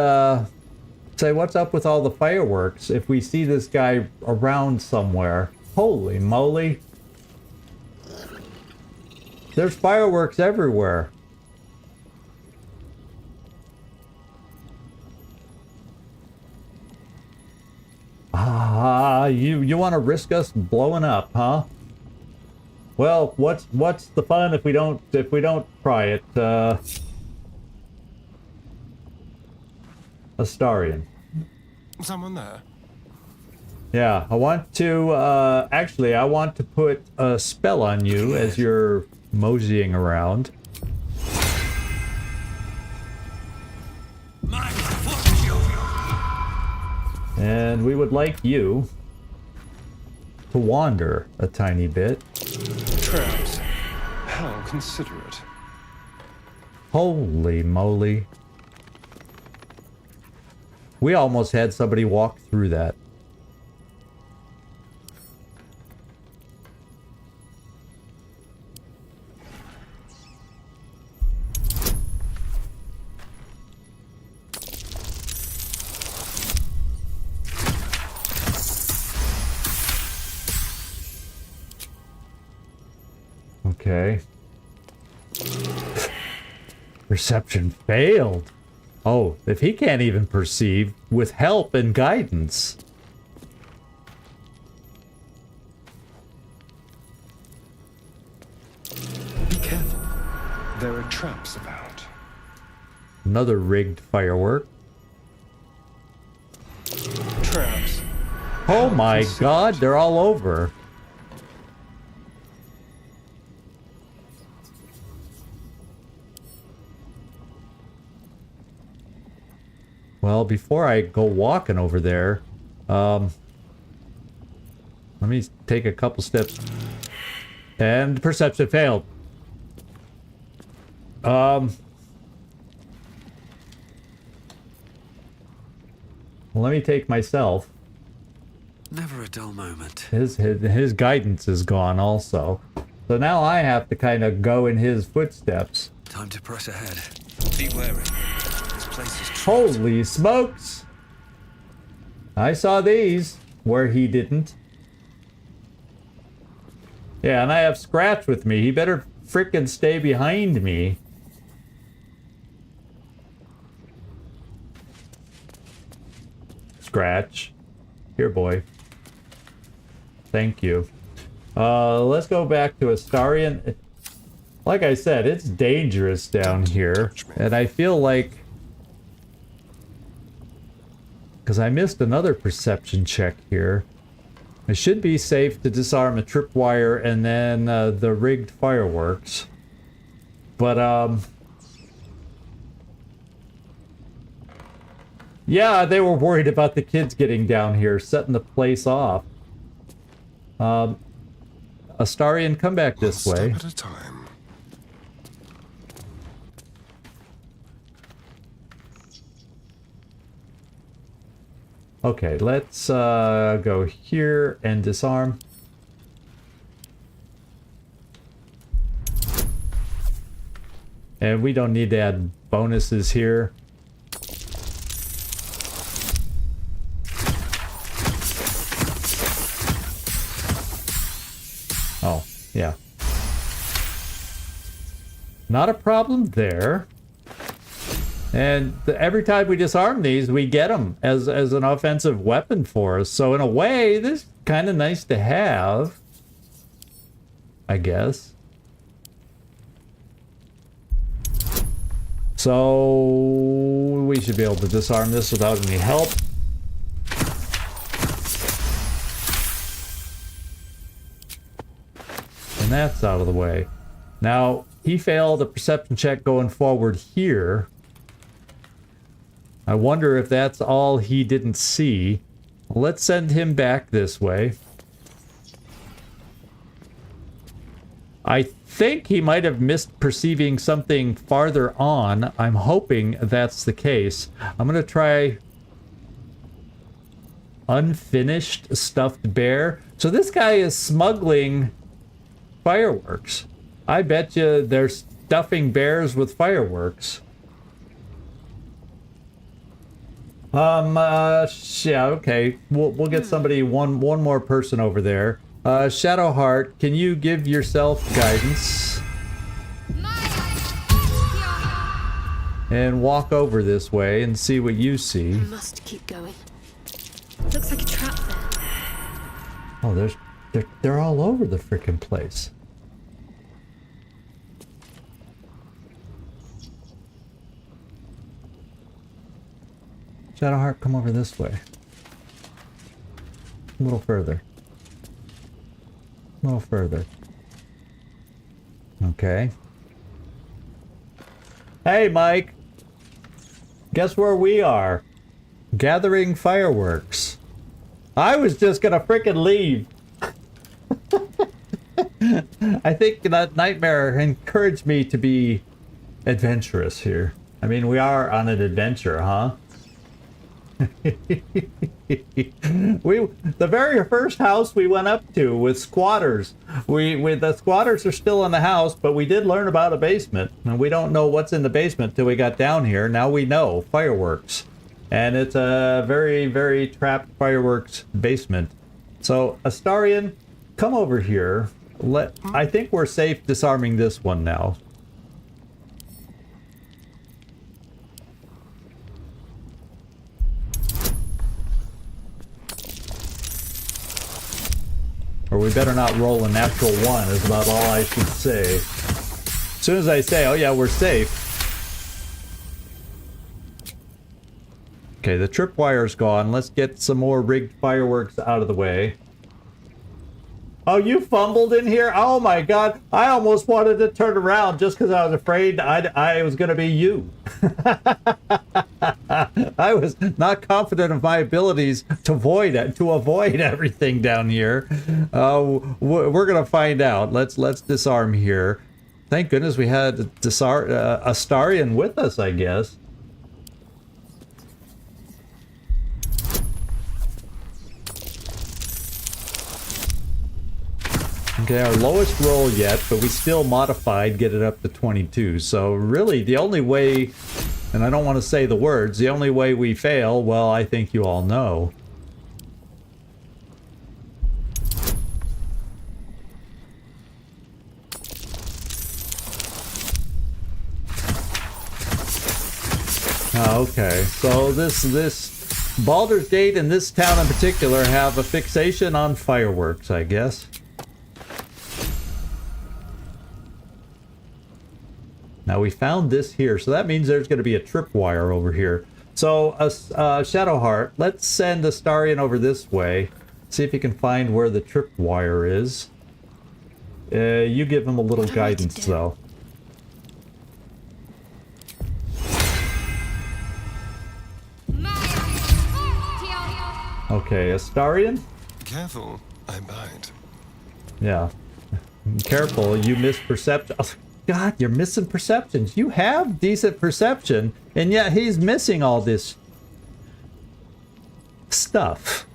say, what's up with all the fireworks if we see this guy around somewhere. Holy moly. There's fireworks everywhere. Ah, you want to risk us blowing up, huh? Well, what's the fun if we don't try it? Astarion. Someone there? Yeah, I want to actually I want to put a spell on you as you're moseying around. And we would like you to wander a tiny bit. Traps. How considerate. Holy moly. We almost had somebody walk through that. Okay. Perception failed. Oh, if he can't even perceive with help and guidance. Be careful. There are traps about. Another rigged firework. Traps. Oh my god, they're all over. Well, before I go walking over there, let me take a couple steps. And perception failed. Well, let me take myself. Never a dull moment. His guidance is gone also. So now I have to kind of go in his footsteps. Time to press ahead. Be wary. Holy smokes! I saw these where he didn't. Yeah, and I have Scratch with me. He better frickin' stay behind me. Scratch. Here, boy. Thank you. Let's go back to Astarion. Like I said, it's dangerous down here. And I feel like... because I missed another perception check here. It should be safe to disarm a tripwire and then the rigged fireworks. But, yeah, they were worried about the kids getting down here, setting the place off. Astarion, come back this way. One step at a time. Okay, let's go here and disarm. And we don't need to add bonuses here. Oh, yeah. Not a problem there. And every time we disarm these, we get them as an offensive weapon for us. So in a way, this is kind of nice to have, I guess. So we should be able to disarm this without any help. And that's out of the way. Now, he failed a perception check going forward here. I wonder if that's all he didn't see. Let's send him back this way. I think he might have missed perceiving something farther on. I'm hoping that's the case. I'm going to try unfinished stuffed bear. So this guy is smuggling fireworks. I bet you they're stuffing bears with fireworks. Yeah, okay. We'll get somebody, one more person over there. Shadowheart, can you give yourself guidance? And walk over this way and see what you see. I must keep going. Looks like a trap there. Oh, they're all over the frickin' place. Shadowheart, come over this way. A little further. A little further. Okay. Hey, Mike. Guess where we are? Gathering fireworks. I was just gonna frickin' leave. I think that Nightmare encouraged me to be adventurous here. I mean, we are on an adventure, huh? The very first house we went up to with squatters. The squatters are still in the house, but we did learn about a basement, and we don't know what's in the basement till we got down here. Now we know fireworks, and it's a very, very trapped fireworks basement. So Astarion, come over here. I think we're safe disarming this one now. Or we better not roll a natural one, is about all I should say. As soon as I say, oh yeah, we're safe. Okay, the tripwire's gone. Let's get some more rigged fireworks out of the way. Oh, you fumbled in here? Oh my god, I almost wanted to turn around just because I was afraid I was going to be you. I was not confident of my abilities to avoid everything down here. We're going to find out. Let's disarm here. Thank goodness we had Astarion with us, I guess. Okay, our lowest roll yet, but we still modified, get it up to 22. So really, the only way, and I don't want to say the words, the only way we fail, well, I think you all know. Okay, so this Baldur's Gate and this town in particular have a fixation on fireworks, I guess. Now we found this here, so that means there's going to be a tripwire over here. So, Shadowheart, let's send Astarion over this way. See if he can find where the tripwire is. You give him a little guidance, though. Okay, Astarion? Careful, I bite. Yeah. Careful, you miss perception. Oh, God, you're missing perceptions. You have decent perception, and yet he's missing all this stuff.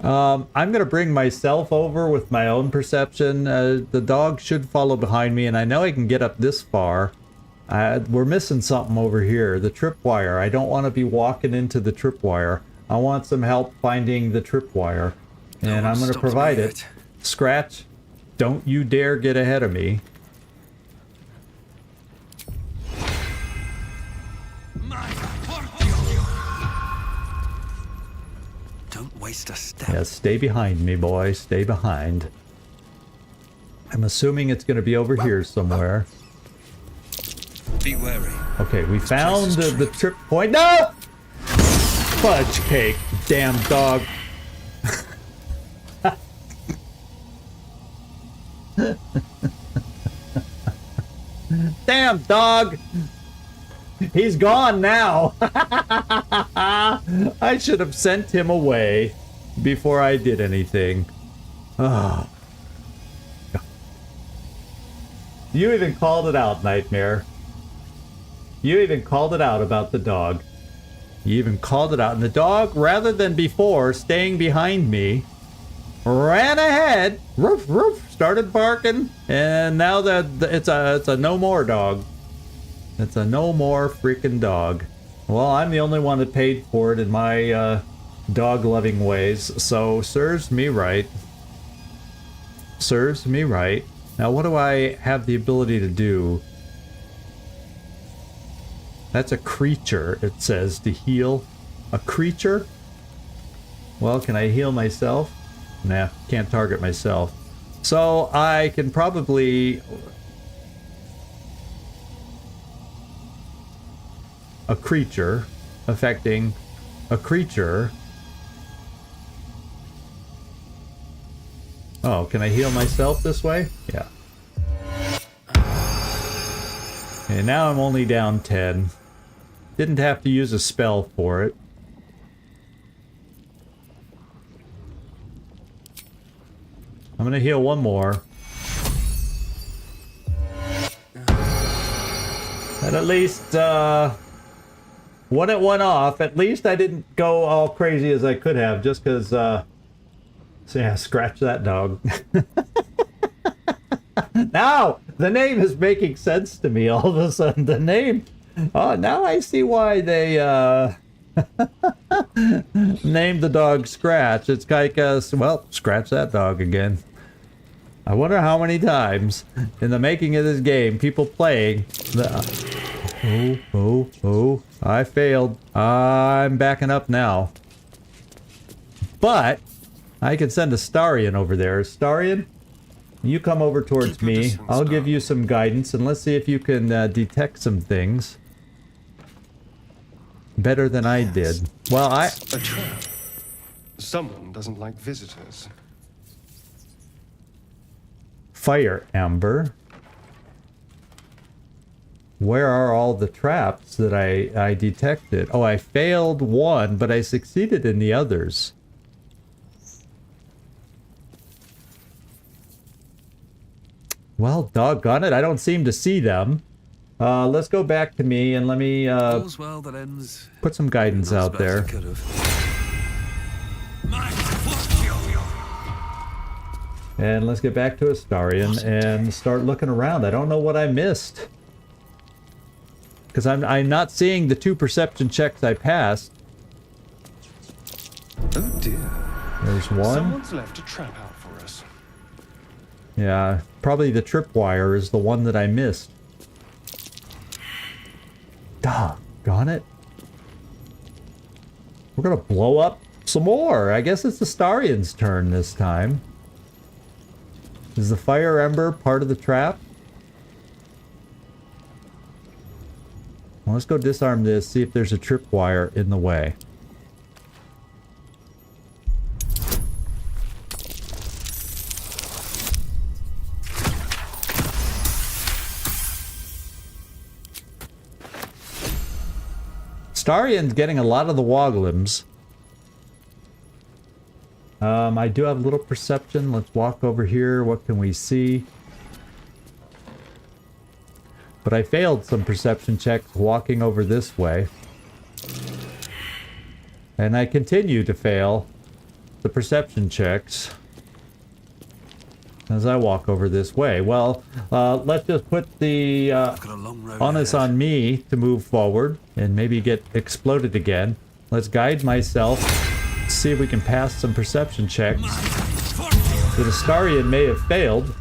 I'm going to bring myself over with my own perception. The dog should follow behind me, and I know I can get up this far. We're missing something over here. The tripwire. I don't want to be walking into the tripwire. I want some help finding the tripwire. And I'm going to provide it. Scratch, don't you dare get ahead of me. Don't waste a step. Yeah, stay behind me, boy. Stay behind. I'm assuming it's going to be over here somewhere. Be wary. Okay, we found the trip point. No! Fudge cake, damn dog. Damn dog. He's gone now. I should have sent him away before I did anything. Oh. You even called it out, Nightmare. You even called it out about the dog. You even called it out. And the dog, rather than before staying behind me, ran ahead, roof, roof, started barking, and now that it's a no more dog. It's a no more freaking dog. Well, I'm the only one that paid for it in my dog-loving ways, so serves me right. Serves me right. Now, what do I have the ability to do? That's a creature, it says, to heal. A creature? Well, can I heal myself? Nah, can't target myself. So I can probably... a creature affecting a creature. Oh, can I heal myself this way? Yeah. And now I'm only down 10. Didn't have to use a spell for it. I'm gonna heal one more. And at least, when it went off, at least I didn't go all crazy as I could have, just because, so yeah, scratch that dog. Now, the name is making sense to me all of a sudden. The name, oh, now I see why they, named the dog Scratch. It's like, well, scratch that dog again. I wonder how many times in the making of this game, people playing the... Oh, I failed. I'm backing up now. But I can send a Starion over there. Starion, you come over towards me. I'll give you some guidance, and let's see if you can detect some things better than I did. Well, A trap. Someone doesn't like visitors. Fire Ember. Where are all the traps that I detected? Oh, I failed one, but I succeeded in the others. Well, doggone it, I don't seem to see them. Let's go back to me and let me put some guidance out there. And let's get back to Astarion and start looking around. I don't know what I missed. Because I'm not seeing the 2 perception checks I passed. Oh dear. There's one. Someone's left a trap out for us. Yeah, probably the tripwire is the one that I missed. Doggone it. We're gonna blow up some more. I guess it's the Starion's turn this time. Is the fire ember part of the trap? Well, let's go disarm this, see if there's a tripwire in the way. Starion's getting a lot of the Woglims. I do have a little perception. Let's walk over here. What can we see? But I failed some perception checks walking over this way. And I continue to fail the perception checks. as I walk over this way? Well, let's just put the onus on me to move forward and maybe get exploded again. Let's guide myself, see if we can pass some perception checks. The Astarion may have failed.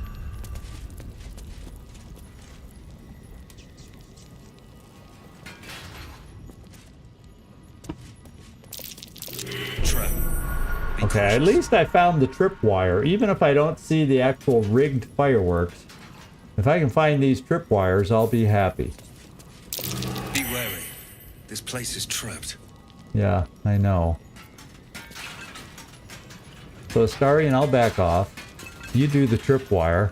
Okay, at least I found the tripwire, even if I don't see the actual rigged fireworks. If I can find these tripwires, I'll be happy. Be wary. This place is trapped. Yeah, I know. So, Astarion, I'll back off. You do the tripwire.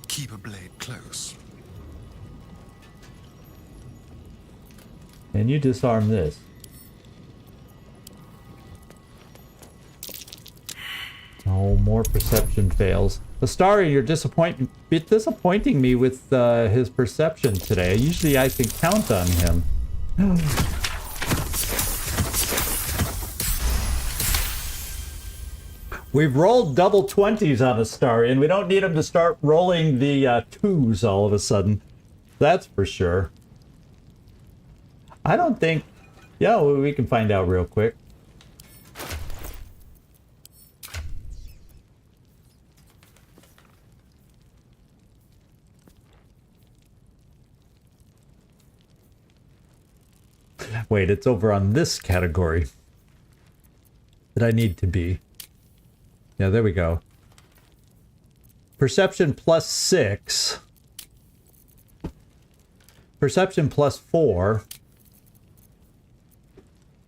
Keep a blade close. And you disarm this. Oh, more perception fails. Astarion, you're disappointing me with his perception today. Usually I can count on him. We've rolled double 20s on Astarion. We don't need him to start rolling the 2s all of a sudden. That's for sure. I don't think... Yeah, we can find out real quick. Wait, it's over on this category that I need to be. Yeah, there we go. Perception +6. Perception +4.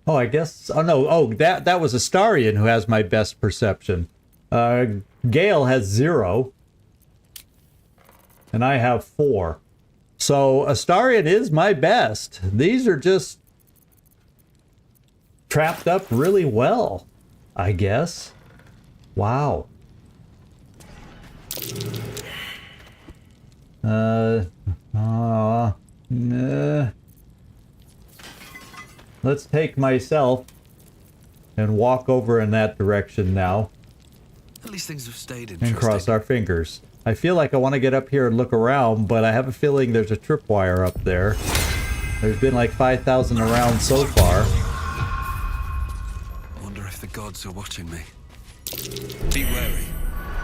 Oh, I guess... Oh, no. Oh, that was Astarion who has my best perception. Gale has 0. And I have 4. So, Astarion is my best. These are just trapped up really well, I guess. Wow. Let's take myself and walk over in that direction now. At least things have stayed and interesting. cross our fingers. I feel like I want to get up here and look around, but I have a feeling there's a tripwire up there. There's been like 5,000 around so far. Wonder if the gods are watching me. Be wary.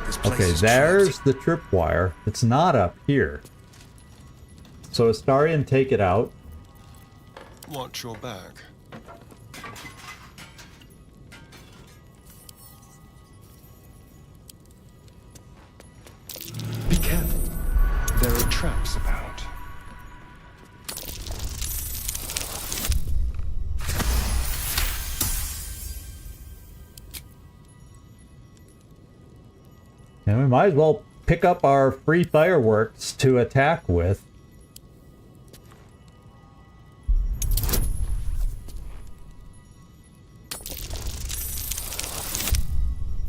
This place Okay, is there's the tripwire. It's not up here. So Astarion, take it out. Watch your back. Be careful. There are traps about. And we might as well pick up our free fireworks to attack with.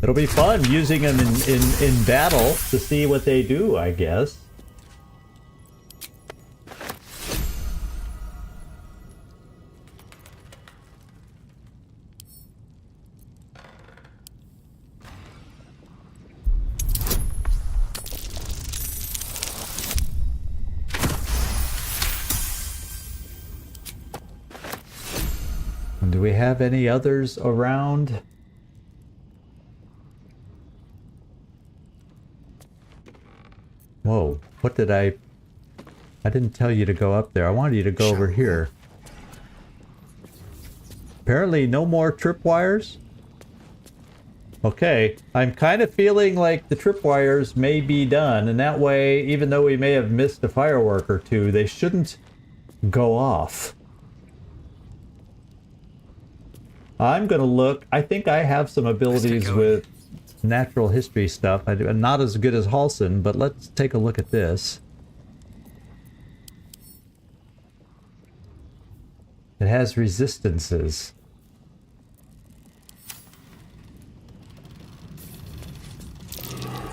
It'll be fun using them in battle to see what they do, I guess. And do we have any others around? Whoa, what did I didn't tell you to go up there. I wanted you to go over here. Apparently no more tripwires. Okay, I'm kind of feeling like the tripwires may be done, and that way, even though we may have missed a firework or two, they shouldn't go off. I'm gonna look. I think I have some abilities with natural history stuff. I'm not as good as Halson, but let's take a look at this. It has resistances.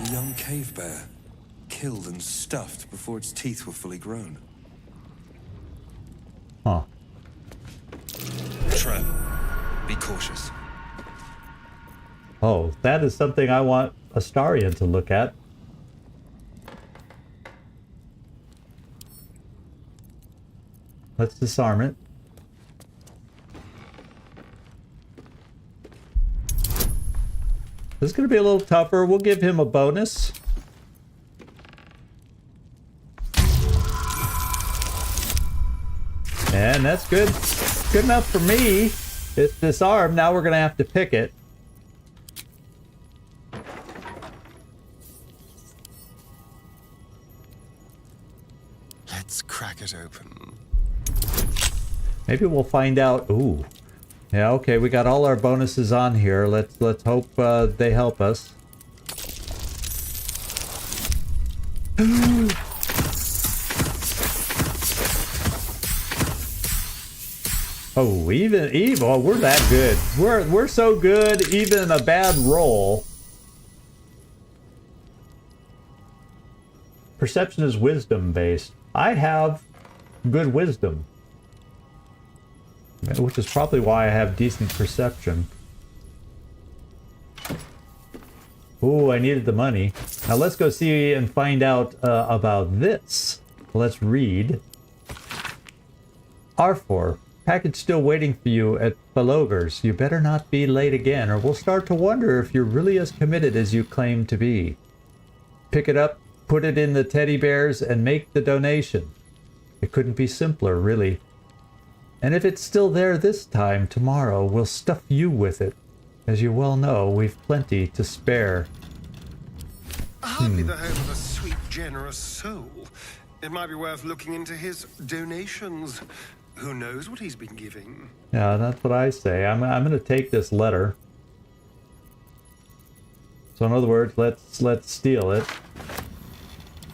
A young cave bear, killed and stuffed before its teeth were fully grown. Huh. Trap. Be cautious. Oh, that is something I want. Astarion to look at. Let's disarm it. This is going to be a little tougher. We'll give him a bonus. And that's good. Good enough for me. It's disarmed. Now we're going to have to pick it. Let's crack it open. Maybe we'll find out. Ooh. Yeah, okay, we got all our bonuses on here. Let's hope they help us. Oh, even oh, we're that good. We're so good, even a bad roll. Perception is wisdom based. I have good wisdom, which is probably why I have decent perception. Ooh, I needed the money. Now let's go see and find out about this. Let's read. R4. Package still waiting for you at Balogur's. You better not be late again, or we'll start to wonder if you're really as committed as you claim to be. Pick it up, put it in the teddy bears, and make the donation. It couldn't be simpler, really. And if it's still there this time, tomorrow we'll stuff you with it. As you well know, we've plenty to spare. Hardly the home of a sweet, generous soul. It might be worth looking into his donations. Who knows what he's been giving? Yeah, that's what I say. I'm going to take this letter. So in other words, let's steal it.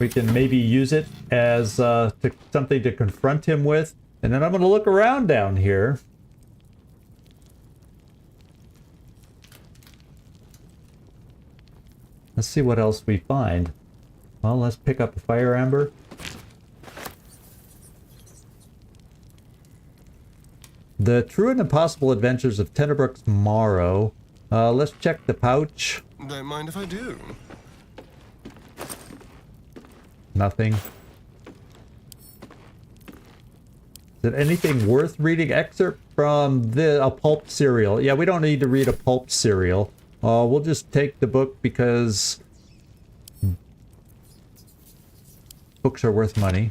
We can maybe use it as something to confront him with. And then I'm going to look around down here. Let's see what else we find. Well, let's pick up a fire ember. The True and Impossible Adventures of Tenebrook's Morrow. Let's check the pouch. Don't mind if I do. Nothing. Is it anything worth reading? Excerpt from a pulp serial. Yeah, we don't need to read a pulp serial. We'll just take the book because books are worth money.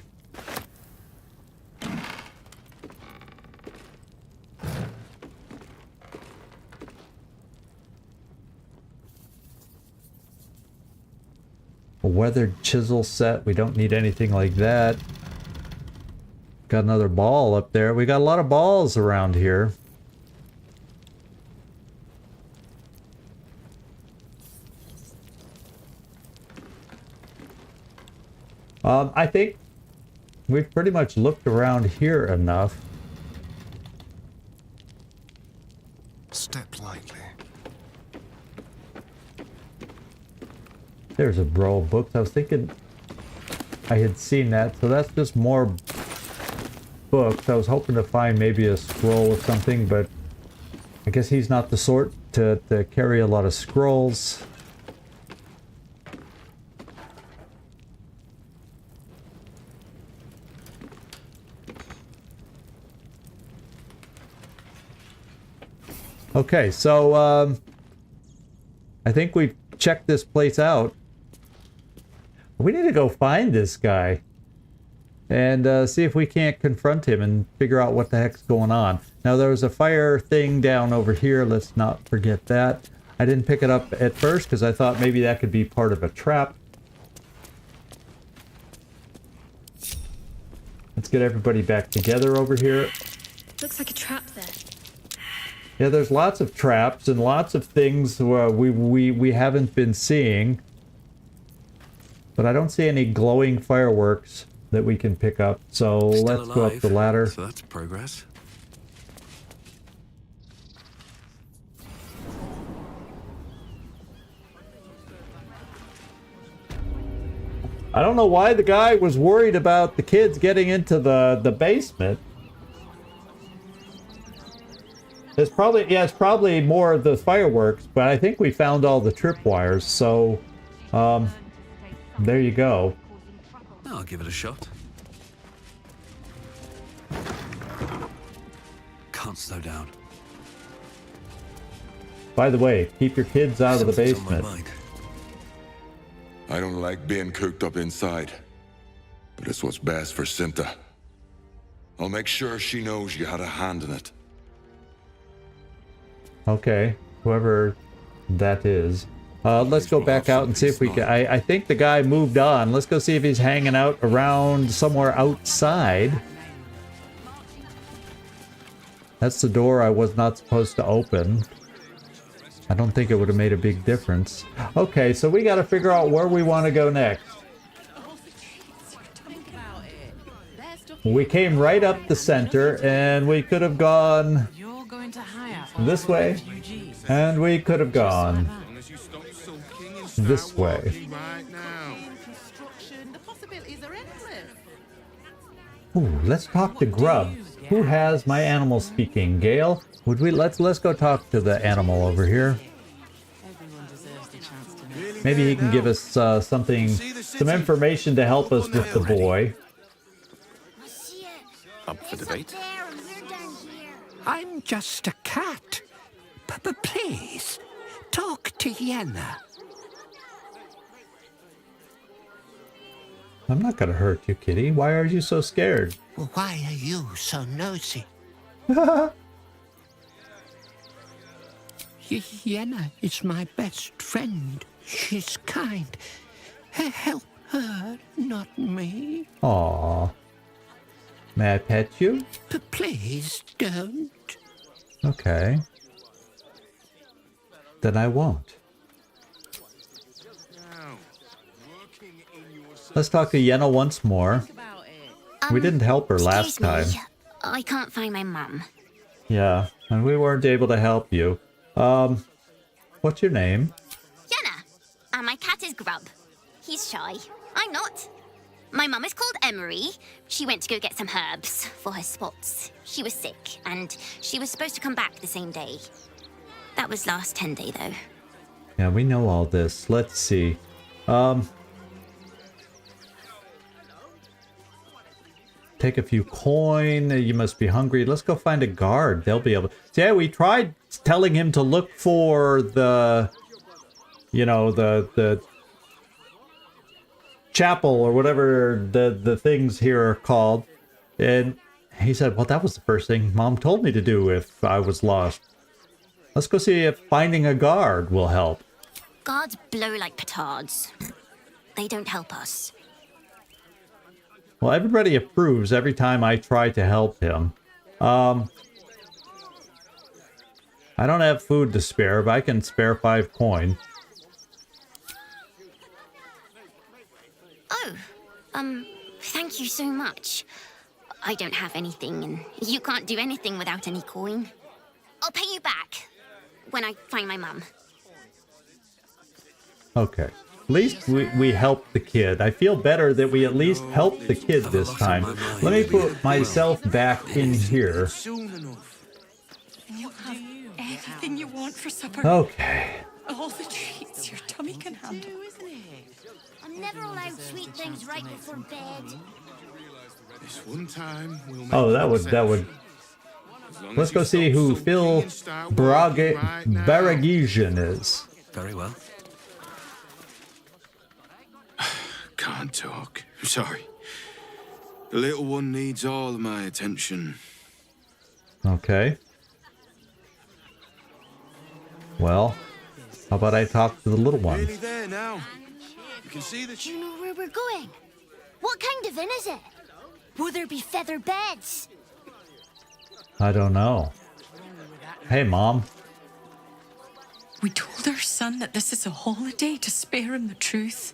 A weathered chisel set. We don't need anything like that. Got another ball up there. We got a lot of balls around here. I think we've pretty much looked around here enough. Step lightly. There's a row of books. I was thinking I had seen that, so that's just more books. I was hoping to find maybe a scroll or something, but I guess he's not the sort to carry a lot of scrolls. Okay, so I think we've checked this place out. We need to go find this guy and see if we can't confront him and figure out what the heck's going on. Now, there was a fire thing down over here. Let's not forget that. I didn't pick it up at first because I thought maybe that could be part of a trap. Let's get everybody back together over here. Looks like a trap there. Yeah, there's lots of traps and lots of things we haven't been seeing. But I don't see any glowing fireworks that we can pick up. So let's go up the ladder. So that's progress. I don't know why the guy was worried about the kids getting into the basement. It's probably, yeah, it's probably more of the fireworks, but I think we found all the tripwires, so, there you go. I'll give it a shot. Can't slow down. By the way, keep your kids out of the Something's on my basement. mind. I don't like being cooped up inside, but it's what's best for Cinta. I'll make sure she knows you had a hand in it. Okay, whoever that is. Let's go back out and see if we can... I think the guy moved on. Let's go see if he's hanging out around somewhere outside. That's the door I was not supposed to open. I don't think it would have made a big difference. Okay, so we got to figure out where we want to go next. We came right up the center, and we could have gone this way, and we could have gone this way. Ooh, let's talk to Grub. Who has my animal speaking? Gale? Would we let's go talk to the animal over here. Maybe he can give us some information to help us with the boy. Up for debate? I'm just a cat. But please, talk to Yenna. I'm not gonna hurt you, kitty. Why are you so scared? Well, why are you so nosy? Yenna is my best friend. She's kind. Help her, not me. Aww. May I pet you? Please don't. Okay. Then I won't. Let's talk to Yenna once more. We didn't help her last time. I can't find my mum. Yeah, and we weren't able to help you. What's your name? Yenna. And my cat is Grub. He's shy. I'm not. My mum is called Emery. She went to go get some herbs for her spots. She was sick, and she was supposed to come back the same day. That was last 10 day, though. Yeah, we know all this. Let's see. Take a few coin. You must be hungry. Let's go find a guard. They'll be able to... Yeah, we tried telling him to look for the... You know, the chapel or whatever the things here are called. And he said, well, that was the first thing Mom told me to do if I was lost. Let's go see if finding a guard will help. Guards blow like petards. They don't help us. Well, everybody approves every time I try to help him. I don't have food to spare, but I can spare 5 coin. Oh, thank you so much. I don't have anything, and you can't do anything without any coin. I'll pay you back when I find my mum. Okay. At least we helped the kid. I feel better that we at least helped the kid this time. Let me put myself back in here. You'll have everything you want for supper. Okay. All the treats your tummy can handle. I'm never allowed sweet things right before bed. This one time we'll make Oh, that would. Let's go see who Phil Baragijan is. Very well. Can't talk. I'm sorry. The little one needs all of my attention. Okay. Well, how about I talk to the little one? Nearly there now. You can see the... Do you know where we're going? What kind of inn is it? Will there be feather beds? I don't know. Hey, Mom. We told our son that this is a holiday to spare him the truth.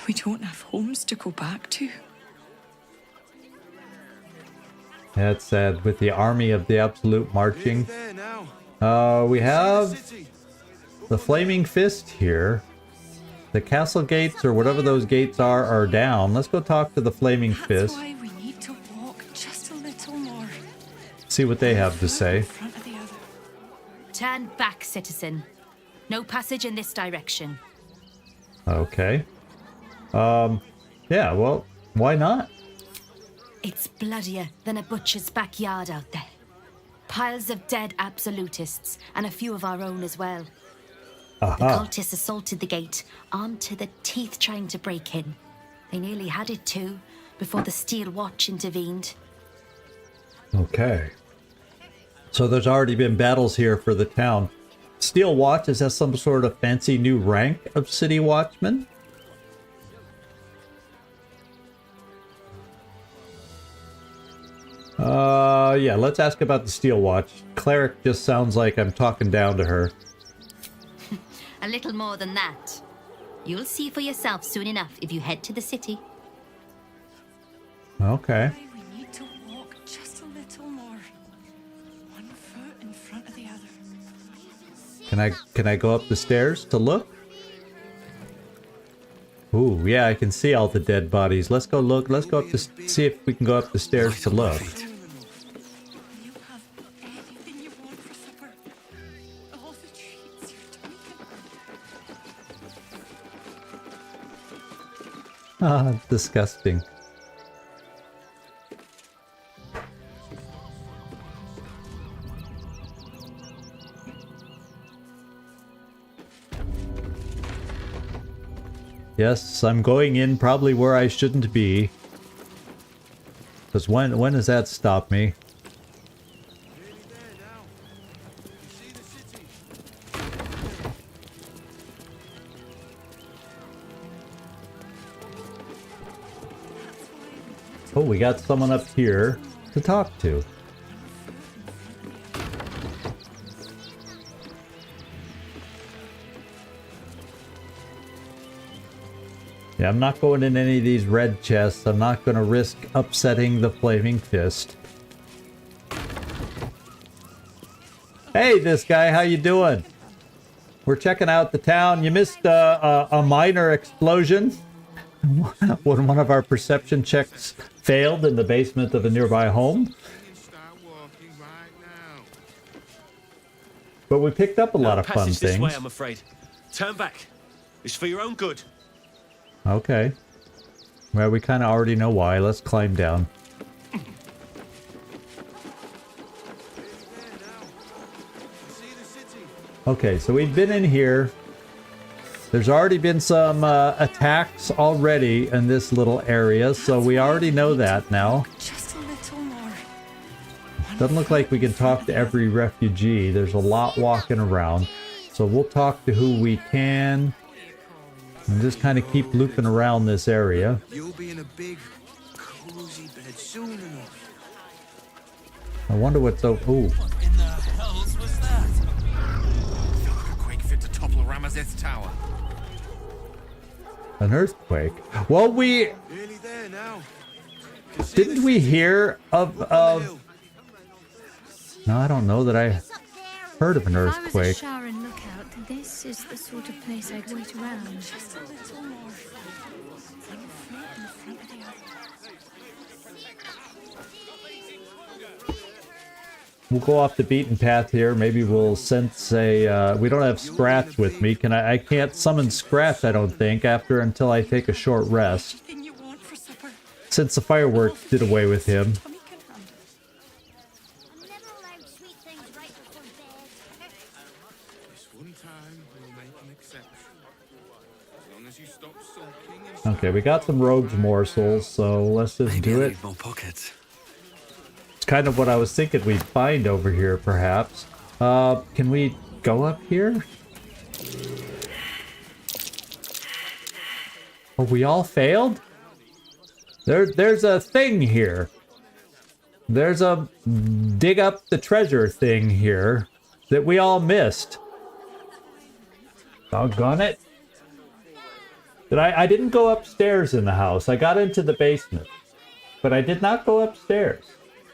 We don't have homes to go back to. That's sad. With the army of the absolute marching. We have the Flaming Fist here. The castle gates, or whatever those gates are down. Let's go talk to the Flaming Fist. That's why we need to walk just a little more. See what they have to say. In front of the Turn back, citizen. No passage in this direction. Okay. Yeah, well, why not? It's bloodier than a butcher's backyard out there. Piles of dead absolutists, and a few of our own as well. The cultists assaulted the gate, armed to the teeth trying to break in. They nearly had it too, before the Steel Watch intervened. Okay. So there's already been battles here for the town. Steel Watch, is that some sort of fancy new rank of City Watchman? Yeah, let's ask about the Steel Watch. Cleric just sounds like I'm talking down to her. A little more than that. You'll see for yourself soon enough if you head to the city. Okay. We need to walk just a little more. One foot in front of the other. Can I go up the stairs to look? Ooh, yeah, I can see all the dead bodies. Let's go look. Let's go up to see if we can go up the stairs to look. Ah, disgusting. Yes, I'm going in probably where I shouldn't be. Because when does that stop me? Oh, we got someone up here to talk to. Yeah, I'm not going in any of these red chests. I'm not going to risk upsetting the Flaming Fist. Hey, this guy, how you doing? We're checking out the town. You missed a minor explosion when one of our perception checks failed in the basement of a nearby home. But we picked up a lot of fun Passage things. this way, I'm afraid. Turn back. It's for your own good. Okay. Well, we kind of already know why. Let's climb down. Okay, so we've been in here. There's already been some attacks already in this little area, so we already know that now. Just a little more. Doesn't look like we can talk to every refugee. There's a lot walking around. So we'll talk to who we can. And just kind of keep looping around this area. You'll be in a big, cozy bed soon enough. I wonder what's so... Ooh. What in the hells was that? Quake fit to topple Ramazeth's tower. An earthquake. Well, we... Nearly there now. Didn't we hear of... No, I don't know that I heard of an earthquake. If I was a Sharon lookout, this is the sort of place I'd wait around. Just a little more. One foot in front of the other. We'll go off the beaten path here. Maybe we'll sense a... we don't have Scratch with me. I can't summon Scratch, I don't think, until I take a short rest. Since the fireworks did away with him. Okay, we got some rogues morsels, so let's just do it. More pockets. It's kind of what I was thinking we'd find over here, perhaps. Can we go up here? Oh, we all failed? There's a thing here. There's a dig up the treasure thing here that we all missed. Doggone it. I didn't go upstairs in the house. I got into the basement. But I did not go upstairs.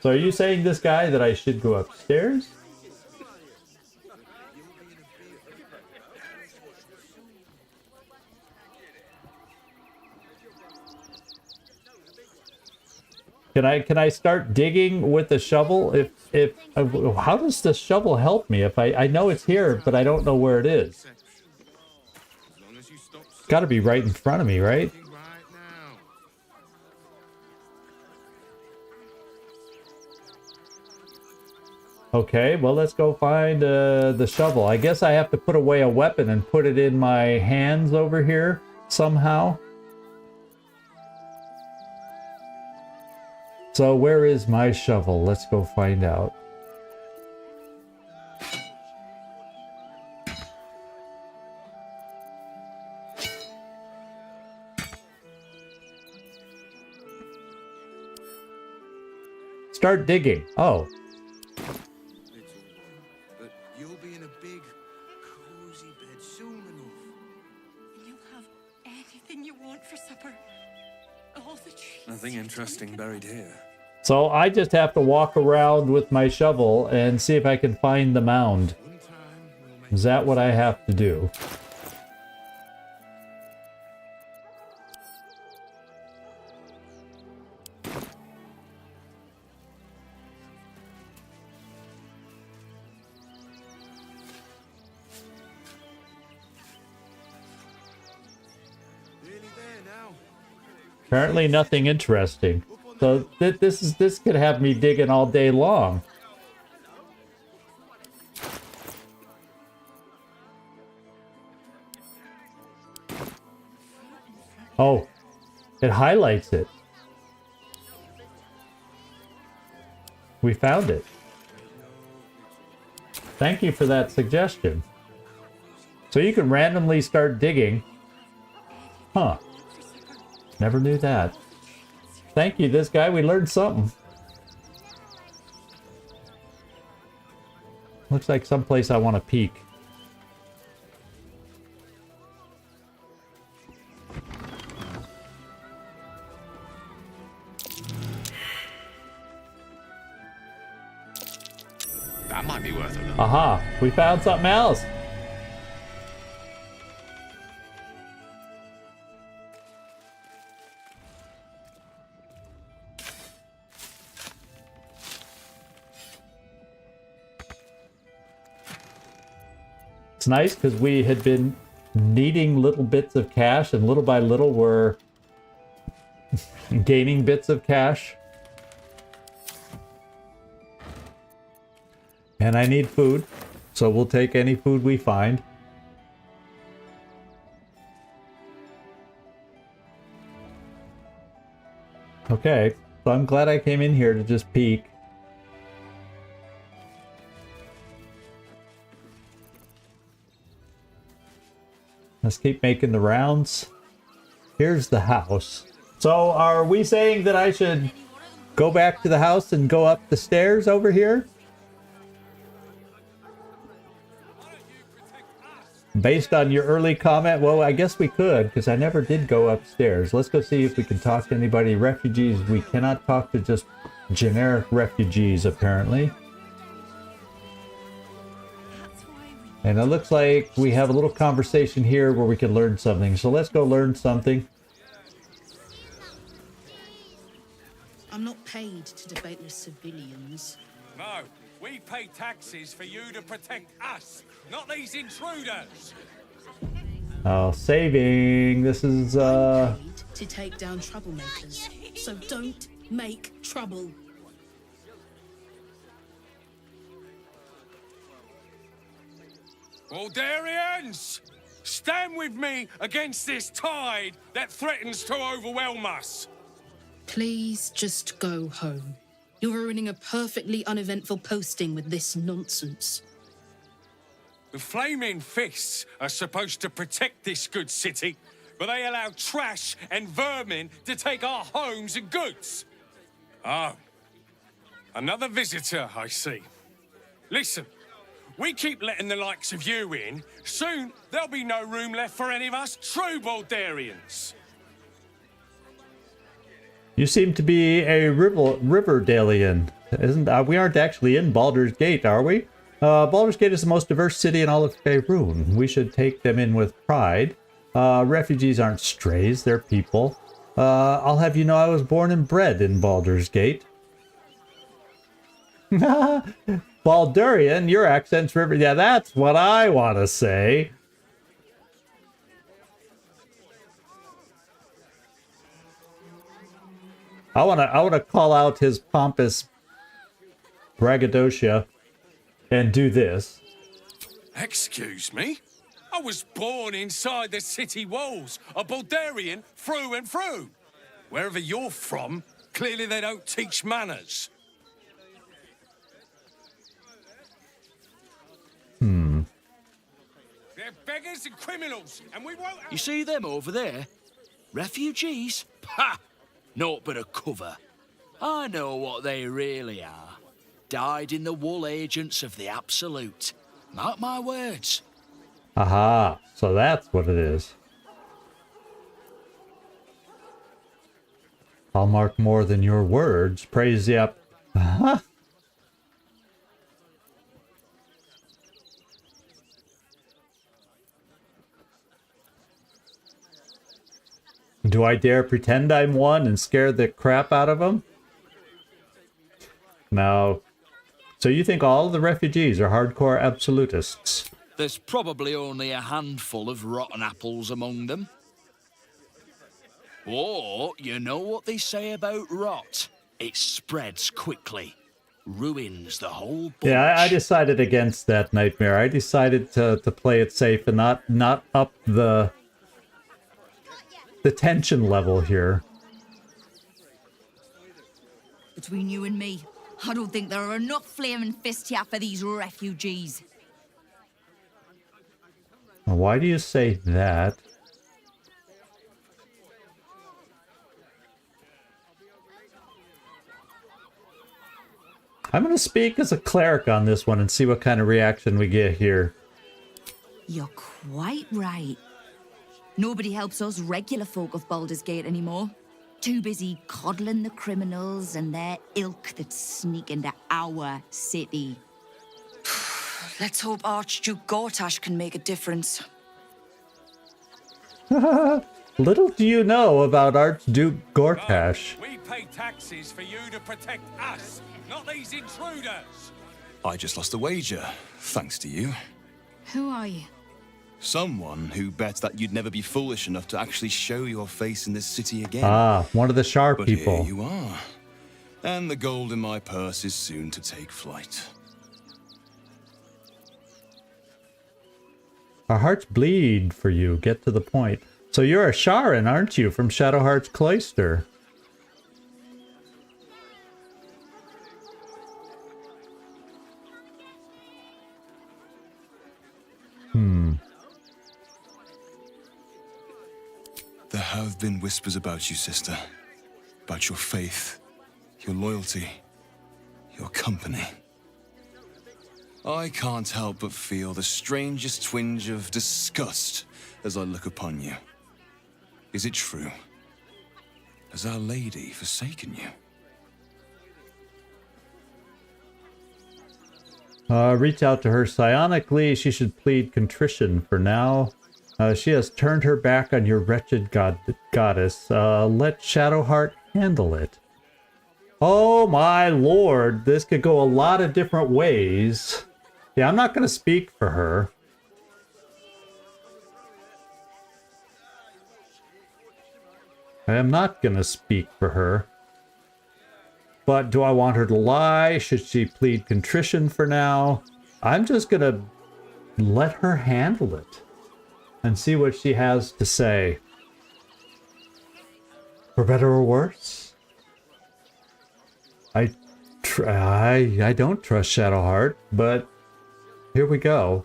So are you saying, this guy, that I should go upstairs? Can I start digging with the shovel? How does the shovel help me? If I know it's here, but I don't know where it is. It's got to be right in front of me, right? Okay, well, let's go find the shovel. I guess I have to put away a weapon and put it in my hands over here somehow. So where is my shovel? Let's go find out. Start digging. Oh. But you'll be in a big, cozy bed soon enough. And you'll have anything you want for supper. All the trees. Nothing interesting buried here. So I just have to walk around with my shovel and see if I can find the mound. Is that what I have to do? Apparently nothing interesting. So this could have me digging all day long. Oh, it highlights it. We found it. Thank you for that suggestion. So you can randomly start digging. Huh. Never knew that. Thank you, this guy. We learned something. Looks like someplace I want to peek. That might be worth it. Aha, we found something else. It's nice because we had been needing little bits of cash, and little by little we're gaining bits of cash. And I need food, so we'll take any food we find. Okay, so I'm glad I came in here to just peek. Let's keep making the rounds. Here's the house. So are we saying that I should go back to the house and go up the stairs over here? Based on your early comment, well, I guess we could, because I never did go upstairs. Let's go see if we can talk to anybody. Refugees, we cannot talk to just generic refugees, apparently. And it looks like we have a little conversation here where we can learn something. So let's go learn something. I'm not paid to debate with civilians. No, we pay taxes for you to protect us, not these intruders. Oh, saving. This is, To take down troublemakers. So don't make trouble. Baldurians, stand with me against this tide that threatens to overwhelm us. Please just go home. You're ruining a perfectly uneventful posting with this nonsense. The Flaming Fists are supposed to protect this good city, but they allow trash and vermin to take our homes and goods. Oh, another visitor, I see. Listen. We keep letting the likes of you in. Soon, there'll be no room left for any of us true Baldurians. You seem to be a Riverdalian. We aren't actually in Baldur's Gate, are we? Baldur's Gate is the most diverse city in all of Faerun. We should take them in with pride. Refugees aren't strays, they're people. I'll have you know I was born and bred in Baldur's Gate. Baldurian, your accent's river. Yeah, that's what I want to say. I wanna call out his pompous braggadocio and do this. Excuse me? I was born inside the city walls, a Baldurian through and through. Wherever you're from, clearly they don't teach manners. They're beggars and criminals, and we won't... You see them over there? Refugees? Ha! Naught but a cover. I know what they really are. Dyed-in-the-wool agents of the Absolute. Mark my words. Aha, so that's what it is. I'll mark more than your words. Praise the up. Uh-huh. Do I dare pretend I'm one and scare the crap out of them? No. So you think all of the refugees are hardcore absolutists? There's probably only a handful of rotten apples among them. Or, you know what they say about rot? It spreads quickly. Ruins the whole bunch. Yeah, I decided against that, Nightmare. I decided to play it safe and not up the tension level here. Between you and me, I don't think there are enough flaming fists here for these refugees. Why do you say that? I'm going to speak as a cleric on this one and see what kind of reaction we get here. You're quite right. Nobody helps us regular folk of Baldur's Gate anymore. Too busy coddling the criminals and their ilk that sneak into our city. Let's hope Archduke Gortash can make a difference. Little do you know about Archduke Gortash. We pay taxes for you to protect us, not these intruders. I just lost a wager, thanks to you. Who are you? Someone who bet that you'd never be foolish enough to actually show your face in this city again. Ah, one of the Shar but people. Here you are. And the gold in my purse is soon to take flight. Our hearts bleed for you. Get to the point. So you're a Sharan, aren't you, from Shadowheart's Cloister? There have been whispers about you, sister. About your faith, your loyalty, your company. I can't help but feel the strangest twinge of disgust as I look upon you. Is it true? Has Our Lady forsaken you? Reach out to her psionically. She should plead contrition for now. She has turned her back on your wretched goddess. Let Shadowheart handle it. Oh my lord, this could go a lot of different ways. Yeah, I'm not going to speak for her. I am not going to speak for her. But do I want her to lie? Should she plead contrition for now? I'm just going to let her handle it and see what she has to say. For better or worse? I don't trust Shadowheart, but here we go.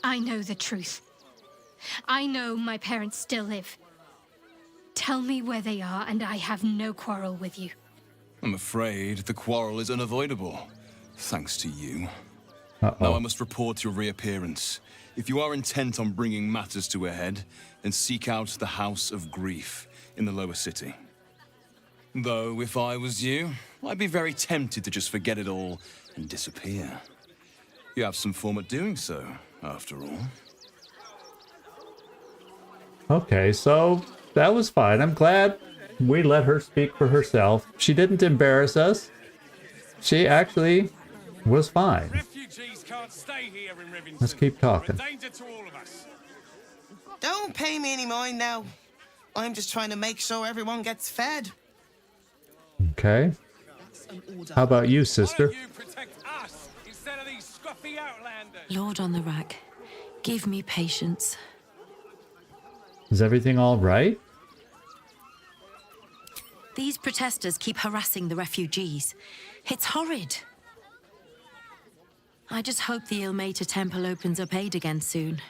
I know the truth. I know my parents still live. Tell me where they are, and I have no quarrel with you. I'm afraid the quarrel is unavoidable, thanks to you. Uh-oh. Now I must report your reappearance. If you are intent on bringing matters to a head, then seek out the House of Grief in the lower city. Though, if I was you, I'd be very tempted to just forget it all and disappear. You have some form at doing so, after all. Okay, so That was fine. I'm glad we let her speak for herself. She didn't embarrass us. She actually was fine. Refugees can't stay here in Rivington. Let's keep talking. We're a danger to all of us. Don't pay me any mind now. I'm just trying to make sure everyone gets fed. Okay. How about you, sister? You protect us instead of these scruffy outlanders. Lord on the rack, give me patience. Is everything all right? These protesters keep harassing the refugees. It's horrid. I just hope the Ilmater Temple opens up aid again soon.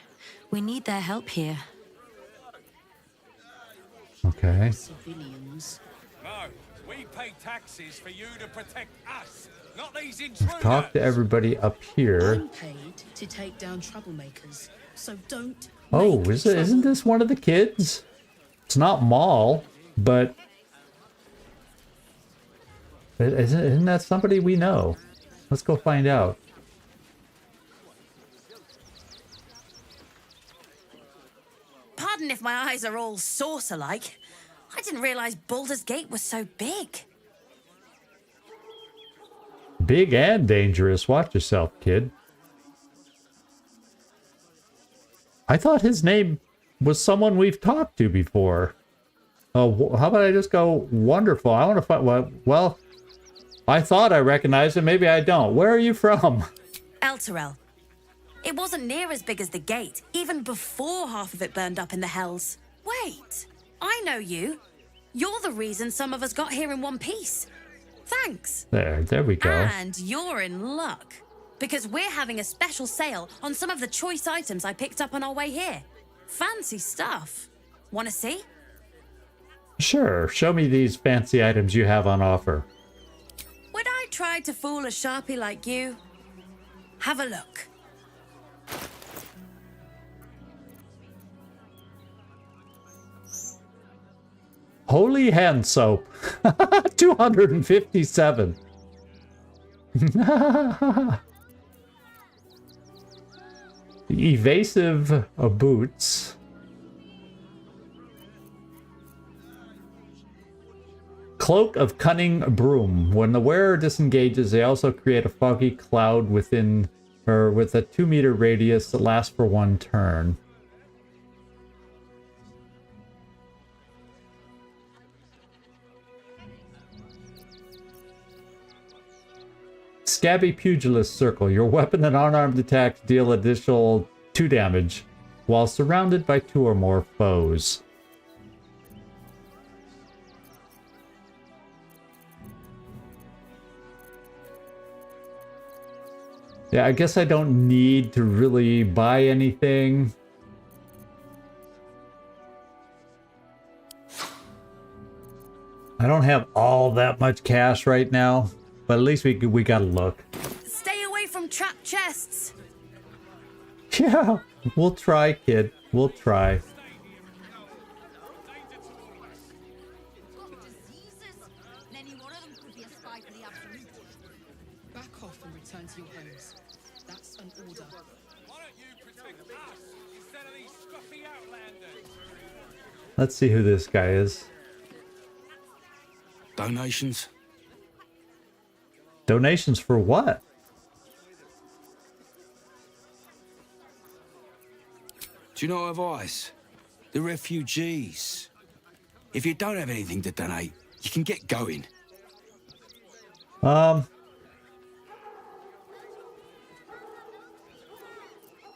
We need their help here. Okay. Civilians. No, we pay taxes for you to protect us, not these intruders. Talk to everybody up here. I'm paid to take down troublemakers, so don't. Oh, isn't this one of the kids? It's not Maul, but isn't that somebody we know? Let's go find out. Pardon if my eyes are all saucer-like. I didn't realize Baldur's Gate was so big. Big and dangerous. Watch yourself, kid. I thought his name was someone we've talked to before. Oh, how about I just go wonderful? I want to find. Well, I thought I recognized him. Maybe I don't. Where are you from? Elturel. It wasn't near as big as the gate, even before half of it burned up in the hells. Wait, I know you. You're the reason some of us got here in one piece. Thanks. There we go. And you're in luck. Because we're having a special sale on some of the choice items I picked up on our way here. Fancy stuff. Want to see? Sure. Show me these fancy items you have on offer. Would I try to fool a sharpie like you? Have a look. Holy hand soap. 257. Evasive boots. Cloak of Cunning Broom. When the wearer disengages, they also create a foggy cloud within or with a 2-meter radius that lasts for 1 turn. Scabby Pugilist Circle. Your weapon and unarmed attacks deal additional 2 damage while surrounded by 2 or more foes. Yeah, I guess I don't need to really buy anything. I don't have all that much cash right now, but at least we gotta look. Stay away from trapped chests. Yeah, we'll try, kid. We'll try. Back off and return to your homes. That's an order. Why don't you protect us instead of these scruffy outlanders? Let's see who this guy is. Donations? Donations for what? Do you know advice? The refugees. If you don't have anything to donate, you can get going.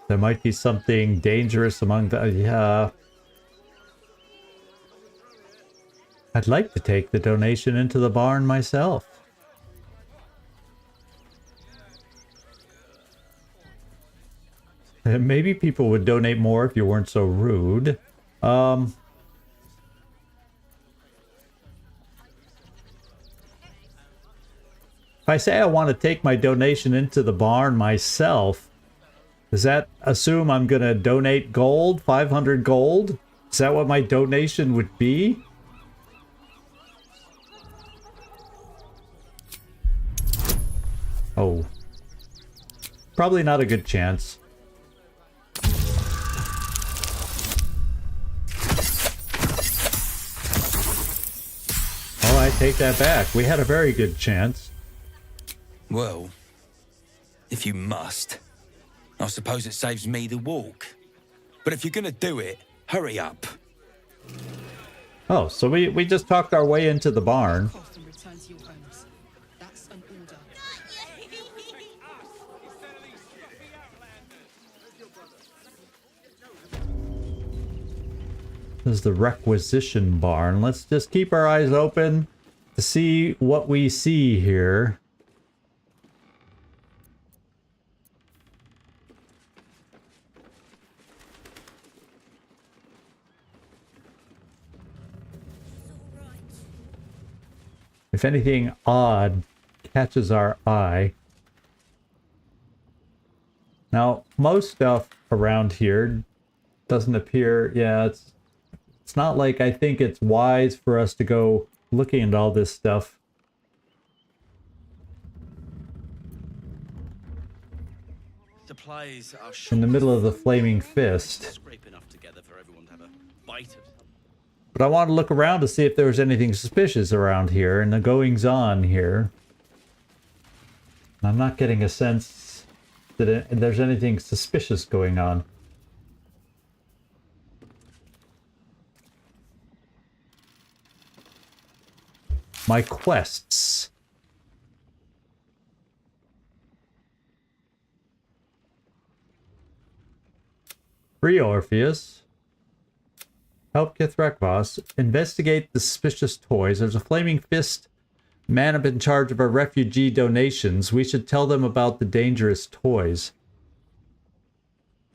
There might be something dangerous among the... yeah. I'd like to take the donation into the barn myself. Maybe people would donate more if you weren't so rude. If I say I want to take my donation into the barn myself, does that assume I'm going to donate gold? 500 gold? Is that what my donation would be? Oh. Probably not a good chance. take that back. We had a very good chance. Well, if you must, I suppose it saves me the walk. But if you're gonna do it, hurry up. Oh, so we just talked our way into the barn. This is the requisition barn. Let's just keep our eyes open to see what we see here. If anything odd catches our eye. Now, most stuff around here doesn't appear, yeah, it's not like I think it's wise for us to go looking at all this stuff. Supplies are In the middle of the flaming fist. scrape enough together for everyone to have a bite of. But I want to look around to see if there was anything suspicious around here and the goings on here. I'm not getting a sense that there's anything suspicious going on. My quests. Free Orpheus. Help Kithrekvos. Investigate the suspicious toys. There's a flaming fist man up in charge of our refugee donations. We should tell them about the dangerous toys.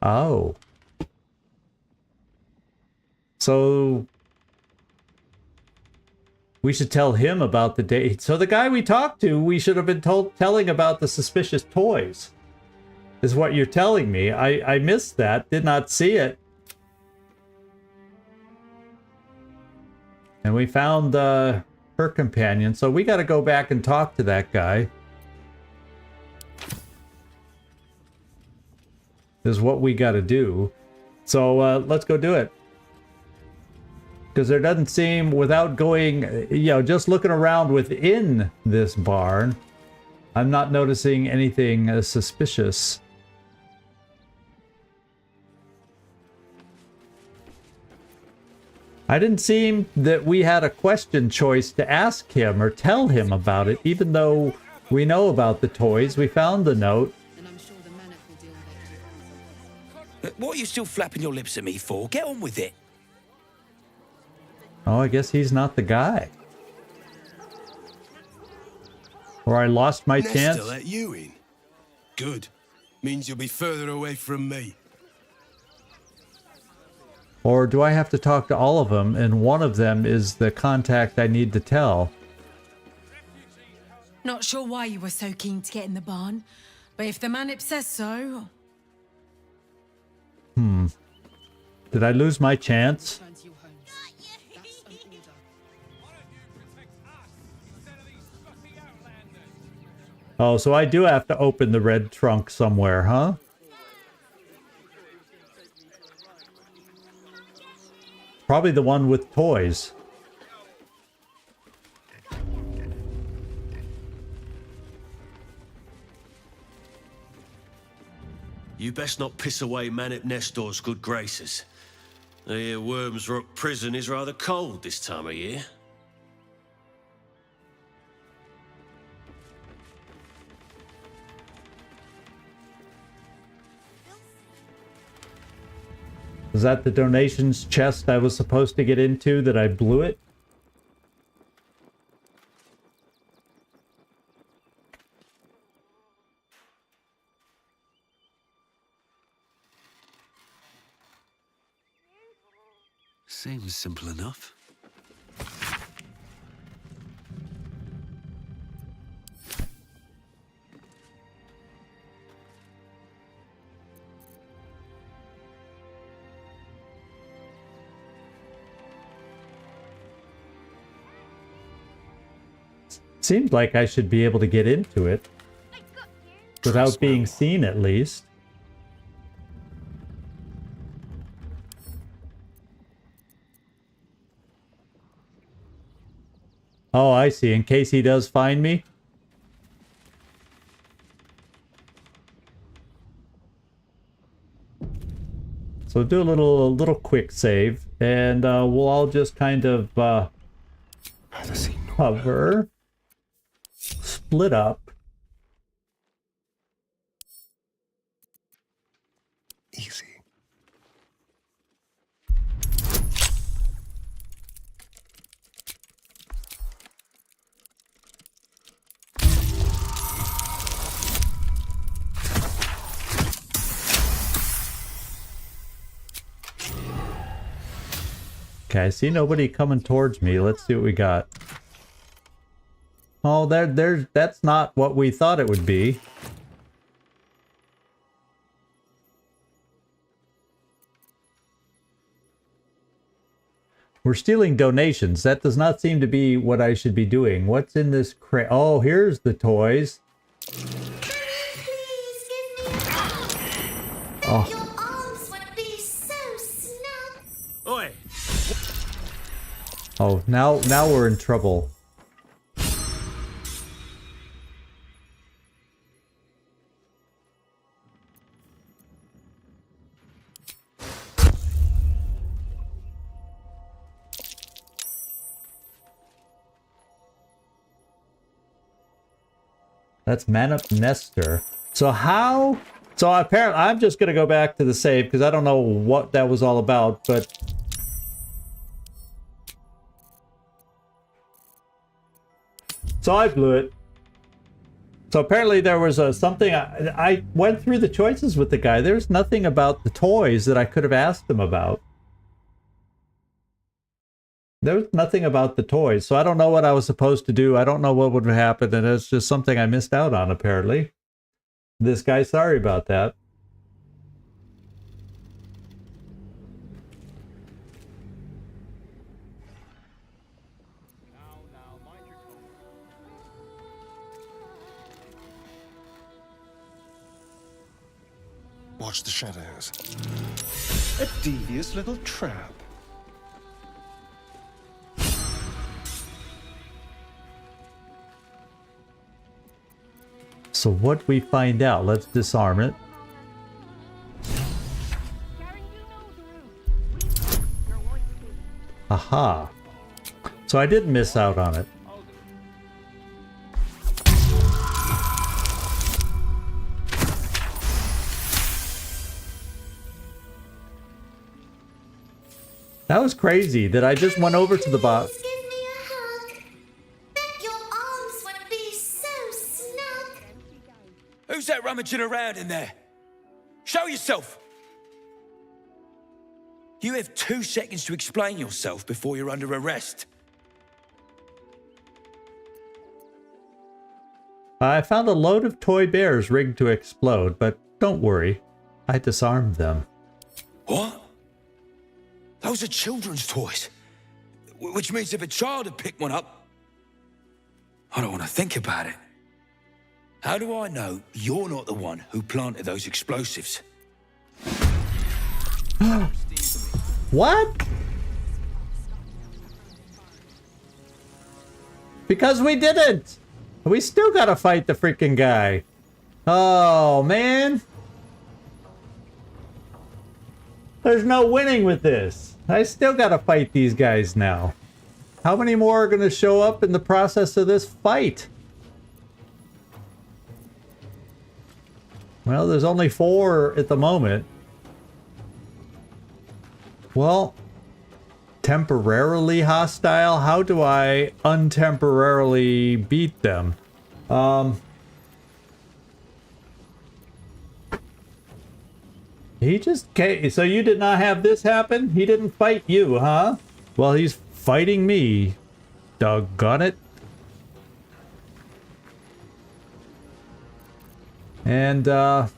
Oh. So we should tell him about the day. So the guy we talked to, we should have been telling about the suspicious toys. Is what you're telling me. I missed that. Did not see it. And we found her companion. So we got to go back and talk to that guy. Is what we got to do. So let's go do it. Because there doesn't seem, without going, you know, just looking around within this barn, I'm not noticing anything suspicious. I didn't seem that we had a question choice to ask him or tell him about it, even though we know about the toys. We found the note. What are you still flapping your lips at me for? Get on with it. Oh, I guess he's not the guy. Or I lost my chance. Nesta let you in. Good. Means you'll be further away from me. Or do I have to talk to all of them, and one of them is the contact I need to tell? Not sure why you were so keen to get in the barn, but if the manip says so... Did I lose my chance? Oh, so I do have to open the red trunk somewhere, huh? Probably the one with toys. You best not piss away Manip Nestor's good graces. I hear Worms Rock Prison is rather cold this time of year. Was that the donations chest I was supposed to get into that I blew it? Seems simple enough. Seems like I should be able to get into it. Without being seen, at least. Oh, I see. In case he does find me. So do a little quick save, and we'll all just kind of hover, split up. Easy. Okay, I see nobody coming towards me. Let's see what we got. Oh, that's not what we thought it would be. We're stealing donations. That does not seem to be what I should be doing. What's in this crate? Oh, here's the toys. Oh. Oi! Oh, now we're in trouble. That's Manup Nestor. So how... So apparently, I'm just going to go back to the save because I don't know what that was all about, but... So I blew it. So apparently there was something... I went through the choices with the guy. There's nothing about the toys that I could have asked him about. There was nothing about the toys, so I don't know what I was supposed to do. I don't know what would happen, and it's just something I missed out on, apparently. This guy, sorry about that. Watch the shadows. A devious little trap. So what we find out, let's disarm it. Aha. So I didn't miss out on it. That was crazy that I just went over to the bot. Who's that rummaging around in there? Show yourself! You have 2 seconds to explain yourself before you're under arrest. I found a load of toy bears rigged to explode, but don't worry. I disarmed them. What? Those are children's toys. Which means if a child had picked one up... I don't want to think about it. How do I know you're not the one who planted those explosives? What? Because we didn't! We still gotta fight the freaking guy. Oh, man. There's no winning with this. I still gotta fight these guys now. How many more are gonna show up in the process of this fight? Well, there's only 4 at the moment. Well, temporarily hostile? How do I untemporarily beat them? He just came. So you did not have this happen? He didn't fight you, huh? Well, he's fighting me. Doggone it. And, I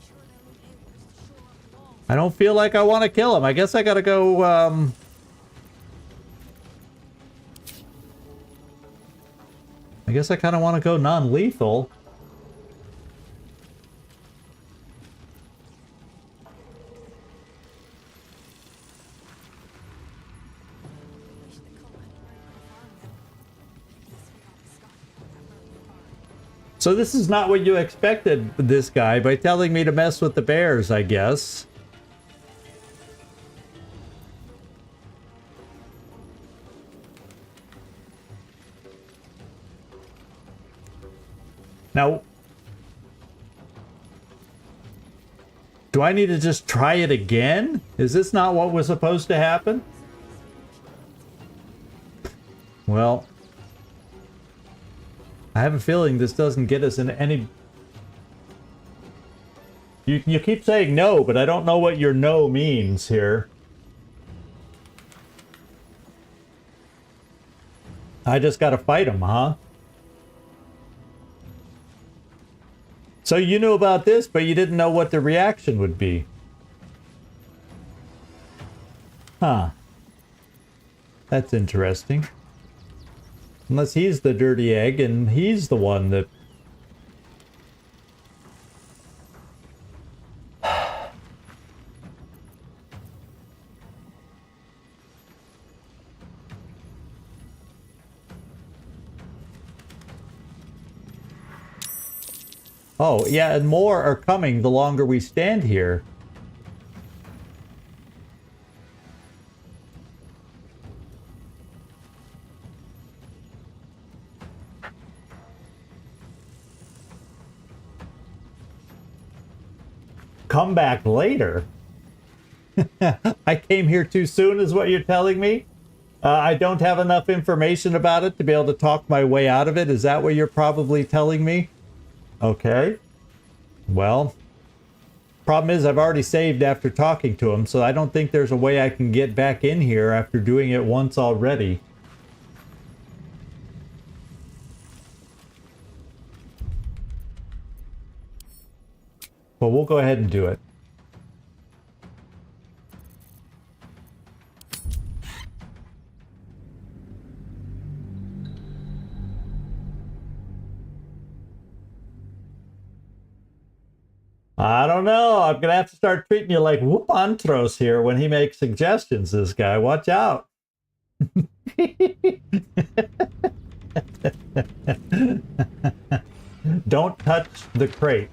don't feel like I want to kill him. I guess I gotta go, I guess I kind of want to go non-lethal. So this is not what you expected, this guy, by telling me to mess with the bears, I guess. Now, do I need to just try it again? Is this not what was supposed to happen? Well, I have a feeling this doesn't get us in any... You keep saying no, but I don't know what your no means here. I just gotta fight him, huh? So you knew about this, but you didn't know what the reaction would be. Huh. That's interesting. Unless he's the dirty egg and he's the one that... Oh, yeah, and more are coming the longer we stand here. Come back later? I came here too soon is what you're telling me? I don't have enough information about it to be able to talk my way out of it. Is that what you're probably telling me? Okay. Well, problem is I've already saved after talking to him, so I don't think there's a way I can get back in here after doing it once already. Well, we'll go ahead and do it. I don't know. I'm going to have to start treating you like Whoopantros here when he makes suggestions, this guy. Watch out. Don't touch the crate.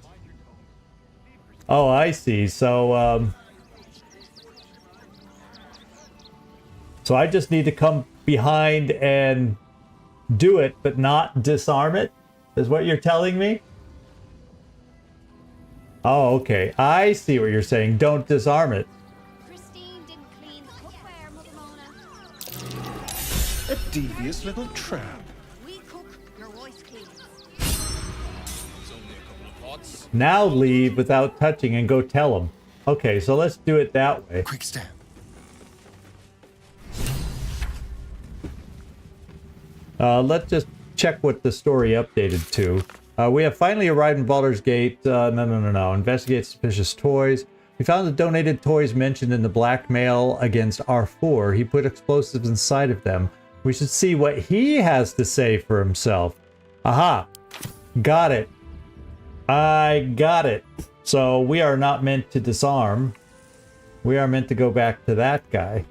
Oh, I see. So I just need to come behind and do it, but not disarm it, is what you're telling me? Oh, okay. I see what you're saying. Don't disarm it. A devious little trap. Now leave without touching and go tell him. Okay, so let's do it that way. Quick step. Let's just check what the story updated to. We have finally arrived in Baldur's Gate. No. Investigate suspicious toys. We found the donated toys mentioned in the blackmail against R4. He put explosives inside of them. We should see what he has to say for himself. Aha! Got it. I got it. So we are not meant to disarm. We are meant to go back to that guy.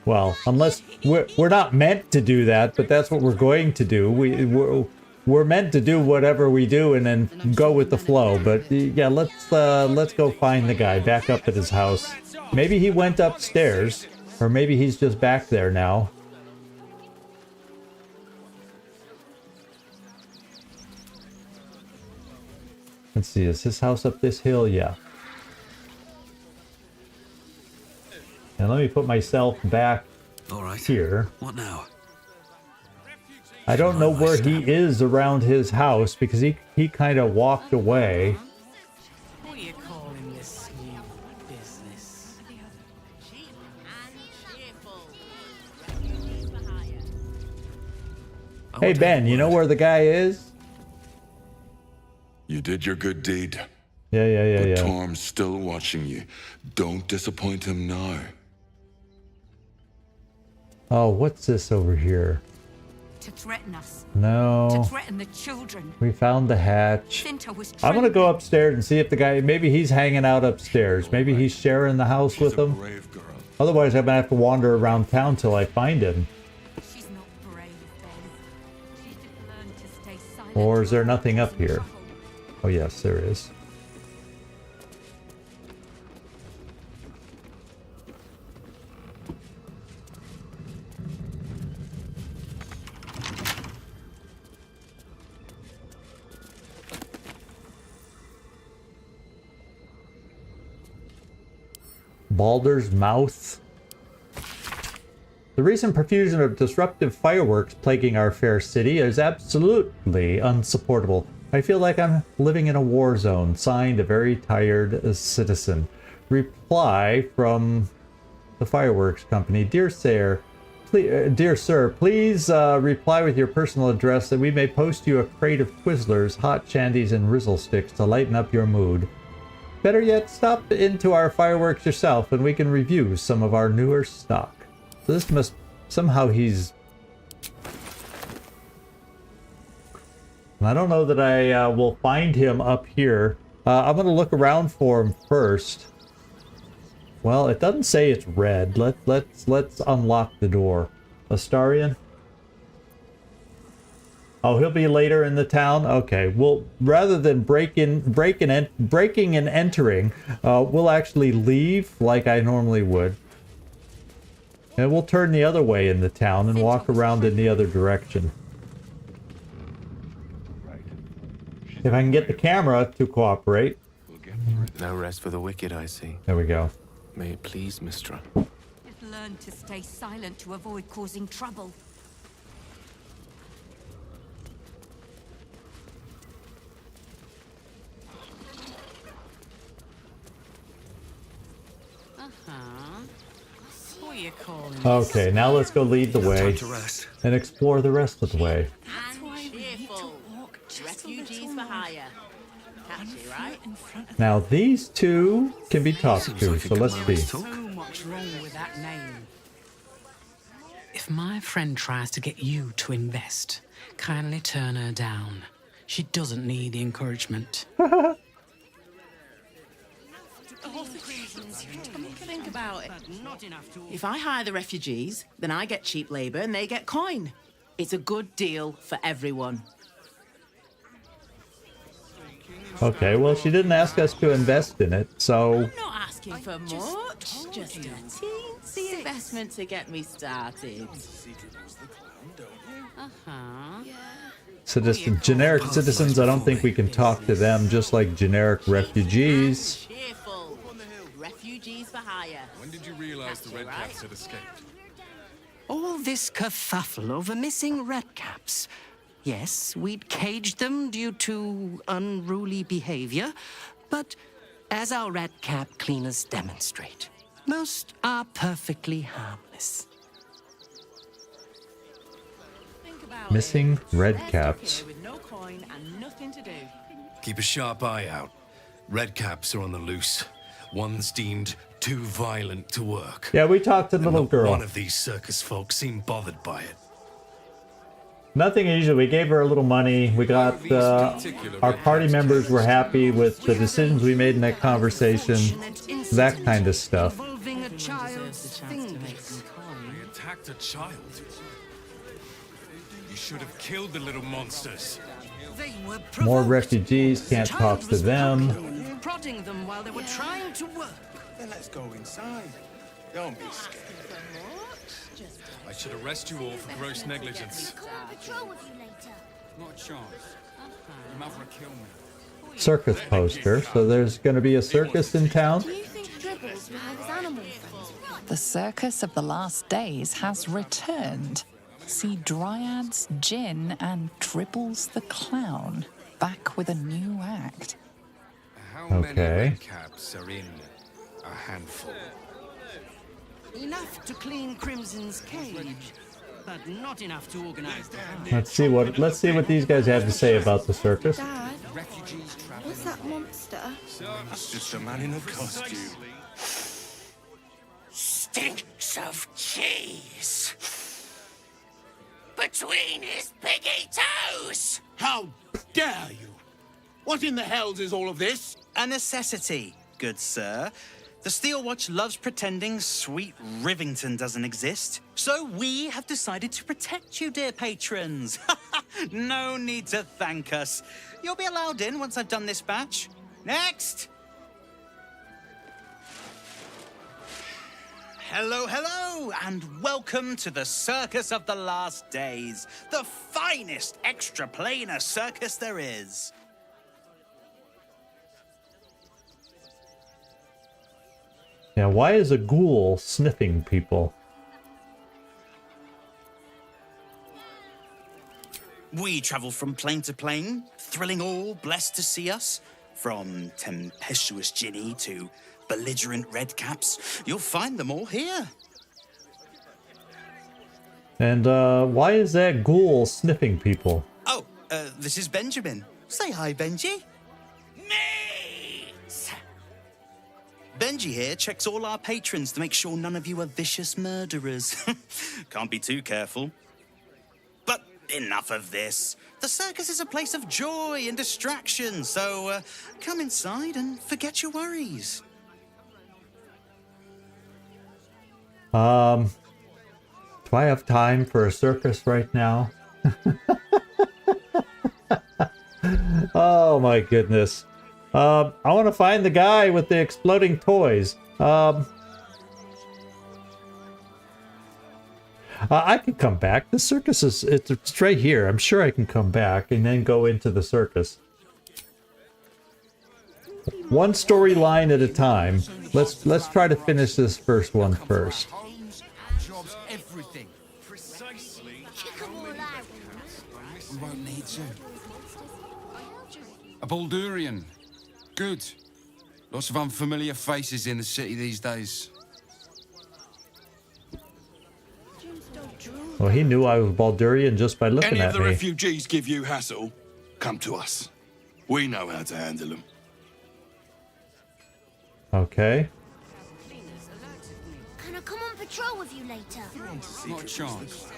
Well, unless we're not meant to do that, but that's what we're going to do. We're meant to do whatever we do and then go with the flow. But yeah, let's go find the guy back up at his house. Maybe he went upstairs, or maybe he's just back there now. Let's see, is his house up this hill? Yeah. And let me put myself back here. What now? I don't know where he is around his house because he kind of walked away. What are you calling this new business? Hey Ben, you know where the guy is? You did your good deed. Yeah. But Torm's still watching you. Don't disappoint him now. Oh, what's this over here? To threaten us. No. To threaten the children. We found the hatch. Cinta was I'm gonna go upstairs and see if the guy, maybe he's hanging out upstairs. Maybe he's sharing the house with them. Otherwise, I'm gonna have to wander around town till I find him. She's not brave, Ben. She's just learned to stay silent. Or is there nothing up here? Oh yes, there is. Baldur's Mouth. The recent profusion of disruptive fireworks plaguing our fair city is absolutely unsupportable. I feel like I'm living in a war zone. Signed, a very tired citizen. Reply from the fireworks company. Dear sir, please reply with your personal address that we may post you a crate of Twizzlers, hot shandies, and Rizzle sticks to lighten up your mood. Better yet, stop into our fireworks yourself and we can review some of our newer stock. So this must... somehow he's... I don't know that I will find him up here. I'm going to look around for him first. Well, it doesn't say it's red. Let's unlock the door. Astarion? Oh, he'll be later in the town? Okay, well, rather than breaking and entering, we'll actually leave like I normally would. And we'll turn the other way in the town and walk around in the other direction. If I can get the camera to cooperate. No rest for the wicked, I see. There we go. May it please, Mistra. Just learn to stay silent to avoid causing trouble. What are you calling this? Okay, now let's go lead the way and explore the rest of the way. Refugees for hire. Catchy, right? Now these two can be talked to, so let's see. So much wrong with that name. If my friend tries to get you to invest, kindly turn her down. She doesn't need the encouragement. Think about it. If I hire the refugees, then I get cheap labor and they get coin. It's a good deal for everyone. Okay, well, she didn't ask us to invest in it, so... I'm not asking for much. Just a teensy investment to get me started. Generic citizens, I don't think we can talk to them just like generic refugees. Cheerful. Refugees for hire. When did you realize the Red Caps had escaped? All this kerfuffle over missing red caps. Yes, we'd caged them due to unruly behavior, but as our red cap cleaners demonstrate, most are perfectly harmless. Missing red caps. With no coin and nothing to do. Keep a sharp eye out. Red Caps are on the loose. One's deemed too violent to work. Yeah, we talked to the little girl. One of these circus folk seemed bothered by it. Nothing unusual. We gave her a little money. We got our party members were happy with the decisions we made in that conversation. That kind of stuff. They attacked a child. You should have killed the little monsters. More refugees, can't talk to them. Prodding them while they were trying to work. Then let's go inside. Don't be scared. I should arrest you all for gross negligence. Not a chance. Your mother will kill me. Circus poster. So there's going to be a circus in town. The circus of the last days has returned. See Dryads, Jin, and Dribbles the Clown back with a new act. How many red caps are in a handful? Enough to clean Crimson's cage, but not enough to organize the hunt. Let's see what these guys have to say about the circus. Dad, what's that monster? That's just a man in a costume. Stinks of cheese between his piggy toes. How dare you? What in the hells is all of this? A necessity, good sir. The Steel Watch loves pretending sweet Rivington doesn't exist. So we have decided to protect you, dear patrons. No need to thank us. You'll be allowed in once I've done this batch. Next! Hello, hello, and welcome to the Circus of the Last Days, the finest extra-planar circus there is. Yeah, why is a ghoul sniffing people? We travel from plane to plane, thrilling all blessed to see us. From tempestuous Ginny to belligerent redcaps, you'll find them all here. And why is that ghoul sniffing people? Oh, this is Benjamin. Say hi, Benji. Benji here checks all our patrons to make sure none of you are vicious murderers. Can't be too careful. But enough of this. The circus is a place of joy and distraction, so come inside and forget your worries. Do I have time for a circus right now? Oh my goodness. I want to find the guy with the exploding toys. I can come back. The circus is it's right here. I'm sure I can come back and then go into the circus. One storyline at a time. Let's try to finish this first one first. Jobs, everything. Precisely. We won't need to. A Baldurian. Good. Lots of unfamiliar faces in the city these days. Well, he knew I was Baldurian just by looking Any at of the me. refugees give you hassle, come to us. We know how to handle them. Okay. Can I come on patrol with you later? Not a chance.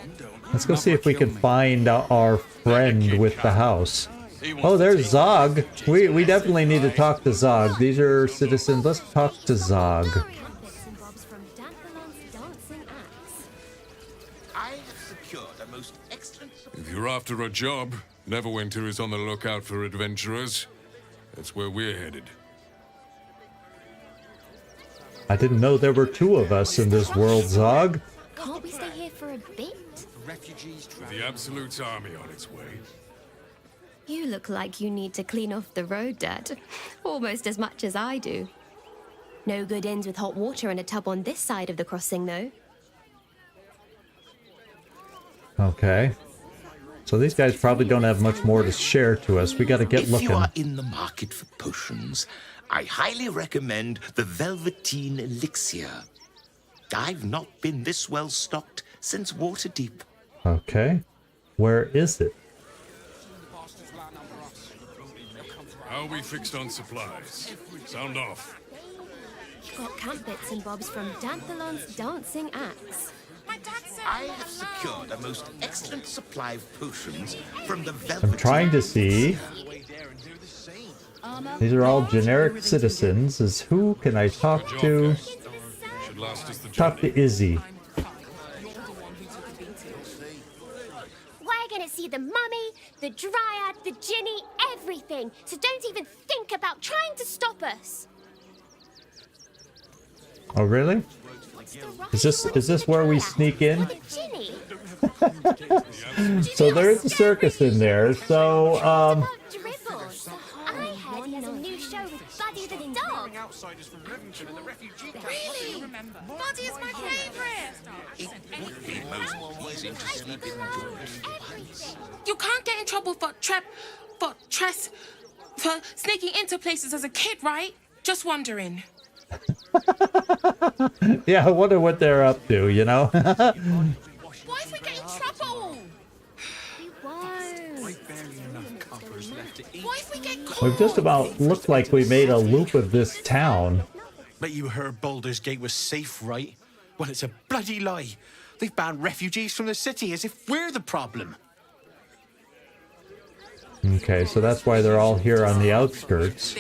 Let's go see if we can find our friend with the house. Oh, there's Zog. We definitely need to talk to Zog. These are citizens. Let's talk to Zog. If you're after a job, Neverwinter is on the lookout for adventurers. That's where we're headed. I didn't know there were two of us in this world, Zog. Can't we stay here for a bit? The Absolute's army on its way. You look like you need to clean off the road, Dad. Almost as much as I do. No good inns with hot water and a tub on this side of the crossing, though. Okay. So these guys probably don't have much more to share to us. We got to get looking. If you are in the market for potions, I highly recommend the Velveteen Elixir. I've not been this well stocked since Waterdeep. Okay. Where is it? How are we fixed on supplies? Sound off. Got camp bits and bobs from Danthalon's dancing axe. I have secured a most excellent supply of potions from the Velveteen. I'm trying to see. These are all generic citizens. Is who can I talk to? Talk to Izzy. We're gonna see the mummy, the dryad, the Ginny, everything. So don't even think about trying to stop us. Oh, really? Is this where we sneak in? So there's a circus in there. So I heard he has a new show with Buddy the dog. Really? Buddy is my favorite. You can't get in trouble for sneaking into places as a kid, right? Just wondering. yeah, I wonder what they're up to, you know? What if we get in trouble? What if we get caught? We've just about looked like we made a loop of this town. Bet you heard Baldur's Gate was safe, right? Well, it's a bloody lie. They've banned refugees from the city as if we're the problem. Okay, so that's why they're all here on the outskirts.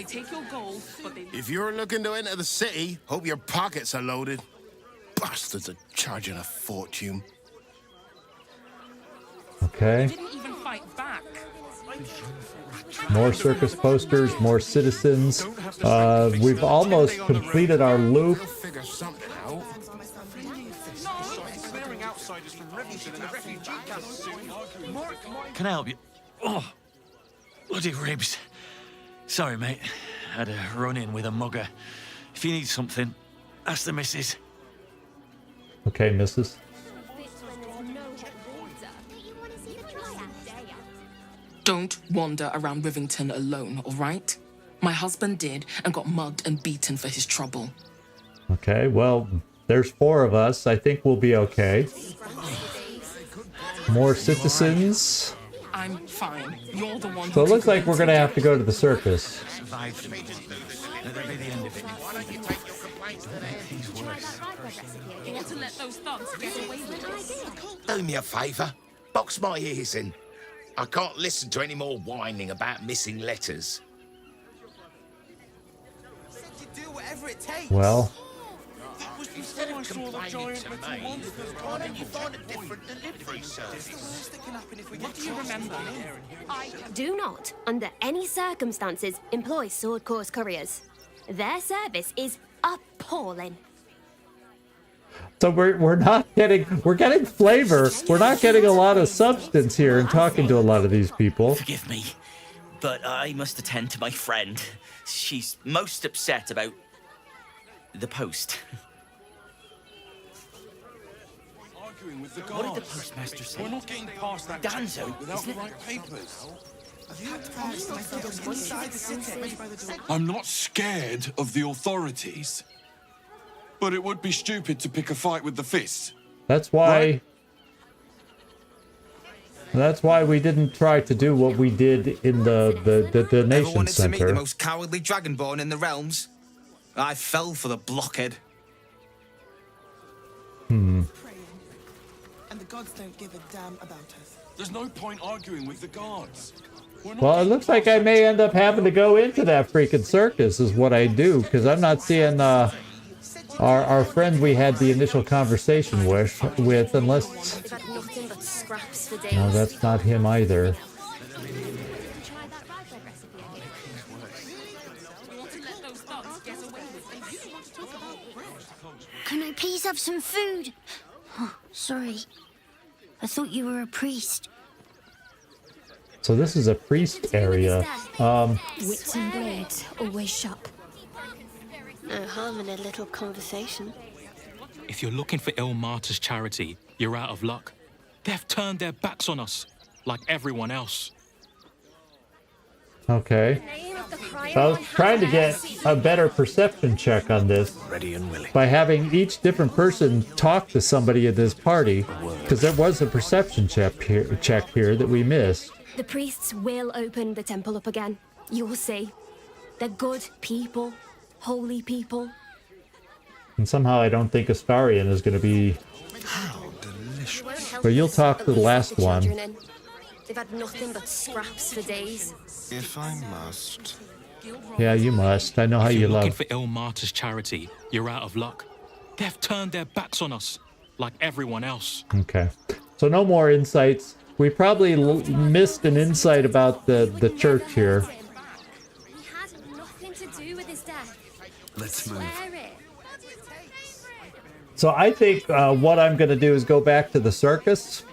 If you're looking to enter the city, hope your pockets are loaded. Bastards are charging a fortune. Okay. More circus posters, more citizens. We've almost completed our loop. Can I help you? Oh, bloody ribs. Sorry, mate. Had a run-in with a mugger. If you need something, ask the missus. Okay, missus. Don't wander around Rivington alone, all right? My husband did and got mugged and beaten for his trouble. Okay, well, there's 4 of us. I think we'll be okay. More citizens. I'm fine. You're the one. So it looks like we're gonna have to go to the circus. Do me a favour. Box my ears in. I can't listen to any more whining about missing letters. Well, Instead of complaining to me, why don't you find a different delivery service? What do you remember? Do not, under any circumstances, employ sword course couriers. Their service is appalling. so we're getting flavor. We're not getting a lot of substance here in talking to a lot of these people. Forgive me, but I must attend to my friend. She's most upset about the post. What did the postmaster say? We're not getting past that Danzo, without isn't the it? right papers. I'm not scared of the authorities, but it would be stupid to pick a fight with the fists. That's why. That's why we didn't try to do what we did in the Ever donation wanted to meet the center. most cowardly dragonborn in the realms? I fell for the blockhead. Hmm. And the gods don't give a damn about us. There's no point arguing with the guards. Well, it looks like I may end up having to go into that freaking circus is what I do, because I'm not seeing our friend we had the initial conversation with unless... No, that's not him either. Can I please have some food? Oh, sorry. I thought you were a priest. So this is a priest area. Wits and blades, always sharp. No harm in a little conversation. If you're looking for Ilmater's charity, you're out of luck. They've turned their backs on us, like everyone else. Okay. So I was trying to get a better perception check on this by having each different person talk to somebody at this party, because there was a perception check here that we missed. The priests will open the temple up again. You'll see. They're good people, holy people. And somehow I don't think Astarion is going to be... But you'll talk to the last one. They've had nothing but scraps for days. If I must. Yeah, you must. I know how If you you're looking love... for Ilmater's charity, you're out of luck. They've turned their backs on us, like everyone else. Okay. So no more insights. We probably missed an insight about the church here. He had nothing to do with his death. Let's move. So I think what I'm going to do is go back to the circus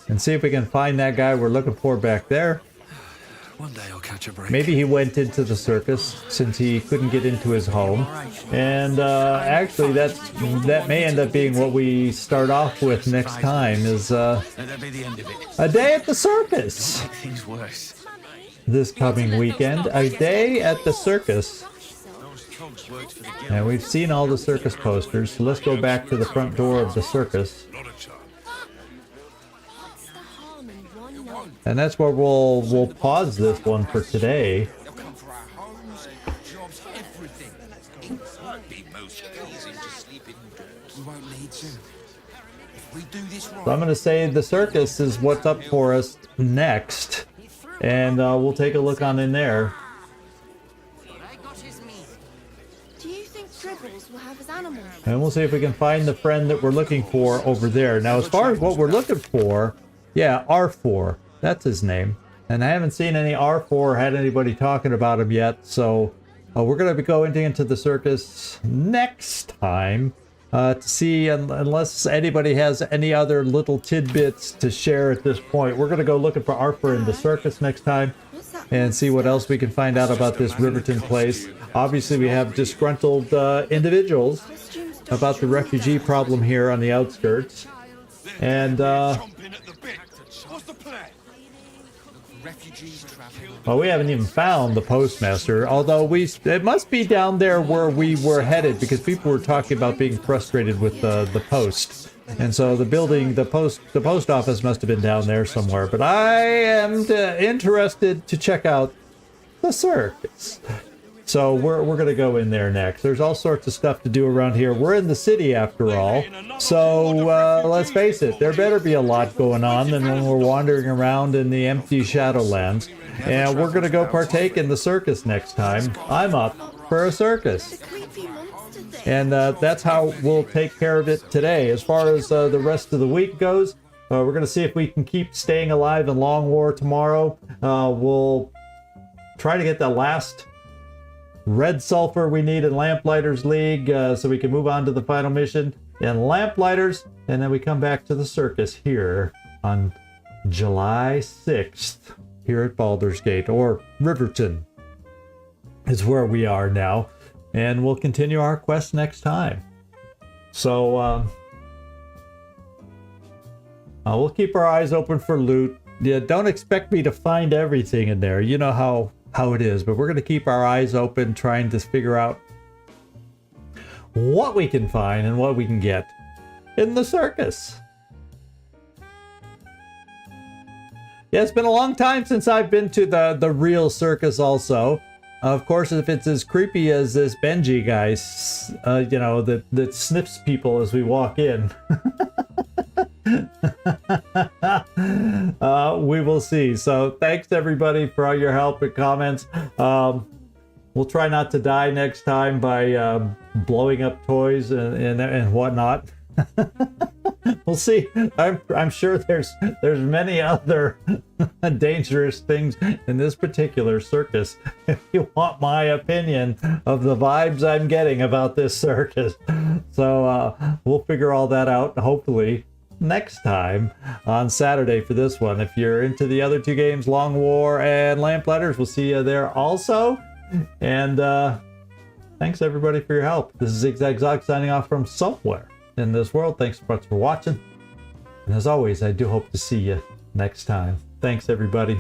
and see if we can find that guy we're looking for back there. One day I'll catch a break. Maybe he went into the circus since he couldn't get into his home. And actually, that may end up being what we start off with next time is a day at the circus. Things worse. This coming weekend, a day at the circus. And we've seen all the circus posters, so let's go back to the front door of the circus. And that's where we'll pause this one for today. So I'm going to say the circus is what's up for us next. and we'll take a look on in there. Do you think Dribbles will have his animals? And we'll see if we can find the friend that we're looking for over there. Now, as far as what we're looking for, yeah, R4. That's his name. And I haven't seen any R4 or had anybody talking about him yet, so we're going to be going into the circus next time to see, unless anybody has any other little tidbits to share at this point. We're going to go looking for R4 in the circus next time and see what else we can find out about this Riverton place. Obviously, we have disgruntled individuals about the refugee problem here on the outskirts. And, well, we haven't even found the postmaster, although it must be down there where we were headed, because people were talking about being frustrated with the post. And so the post office must have been down there somewhere. But I am interested to check out the circus. So we're going to go in there next. There's all sorts of stuff to do around here. We're in the city after all. So let's face it, there better be a lot going on than when we're wandering around in the empty Shadowlands. And we're going to go partake in the circus next time. I'm up for a circus. And that's how we'll take care of it today. As far as the rest of the week goes, we're going to see if we can keep staying alive in Long War tomorrow. We'll try to get the last red sulfur we need in Lamplighters League so we can move on to the final mission in Lamplighters, and then we come back to the circus here on July 6th here at Baldur's Gate, or Riverton is where we are now, and we'll continue our quest next time. So we'll keep our eyes open for loot. Yeah, don't expect me to find everything in there. You know how it is, but we're going to keep our eyes open, trying to figure out what we can find and what we can get in the circus. Yeah, it's been a long time since I've been to the real circus also. Of course, if it's as creepy as this Benji guy, you know, that sniffs people as we walk in. We will see. So thanks everybody for all your help and comments. We'll try not to die next time by blowing up toys and whatnot. We'll see. I'm sure there's many other dangerous things in this particular circus. If you want my opinion of the vibes I'm getting about this circus, so we'll figure all that out hopefully next time on Saturday for this one. If you're into the other two games, Long War and Lamplighters, we'll see you there also. And thanks everybody for your help. This is Zigzag Zog signing off from somewhere in this world. Thanks so much for watching. And as always, I do hope to see you next time. Thanks everybody.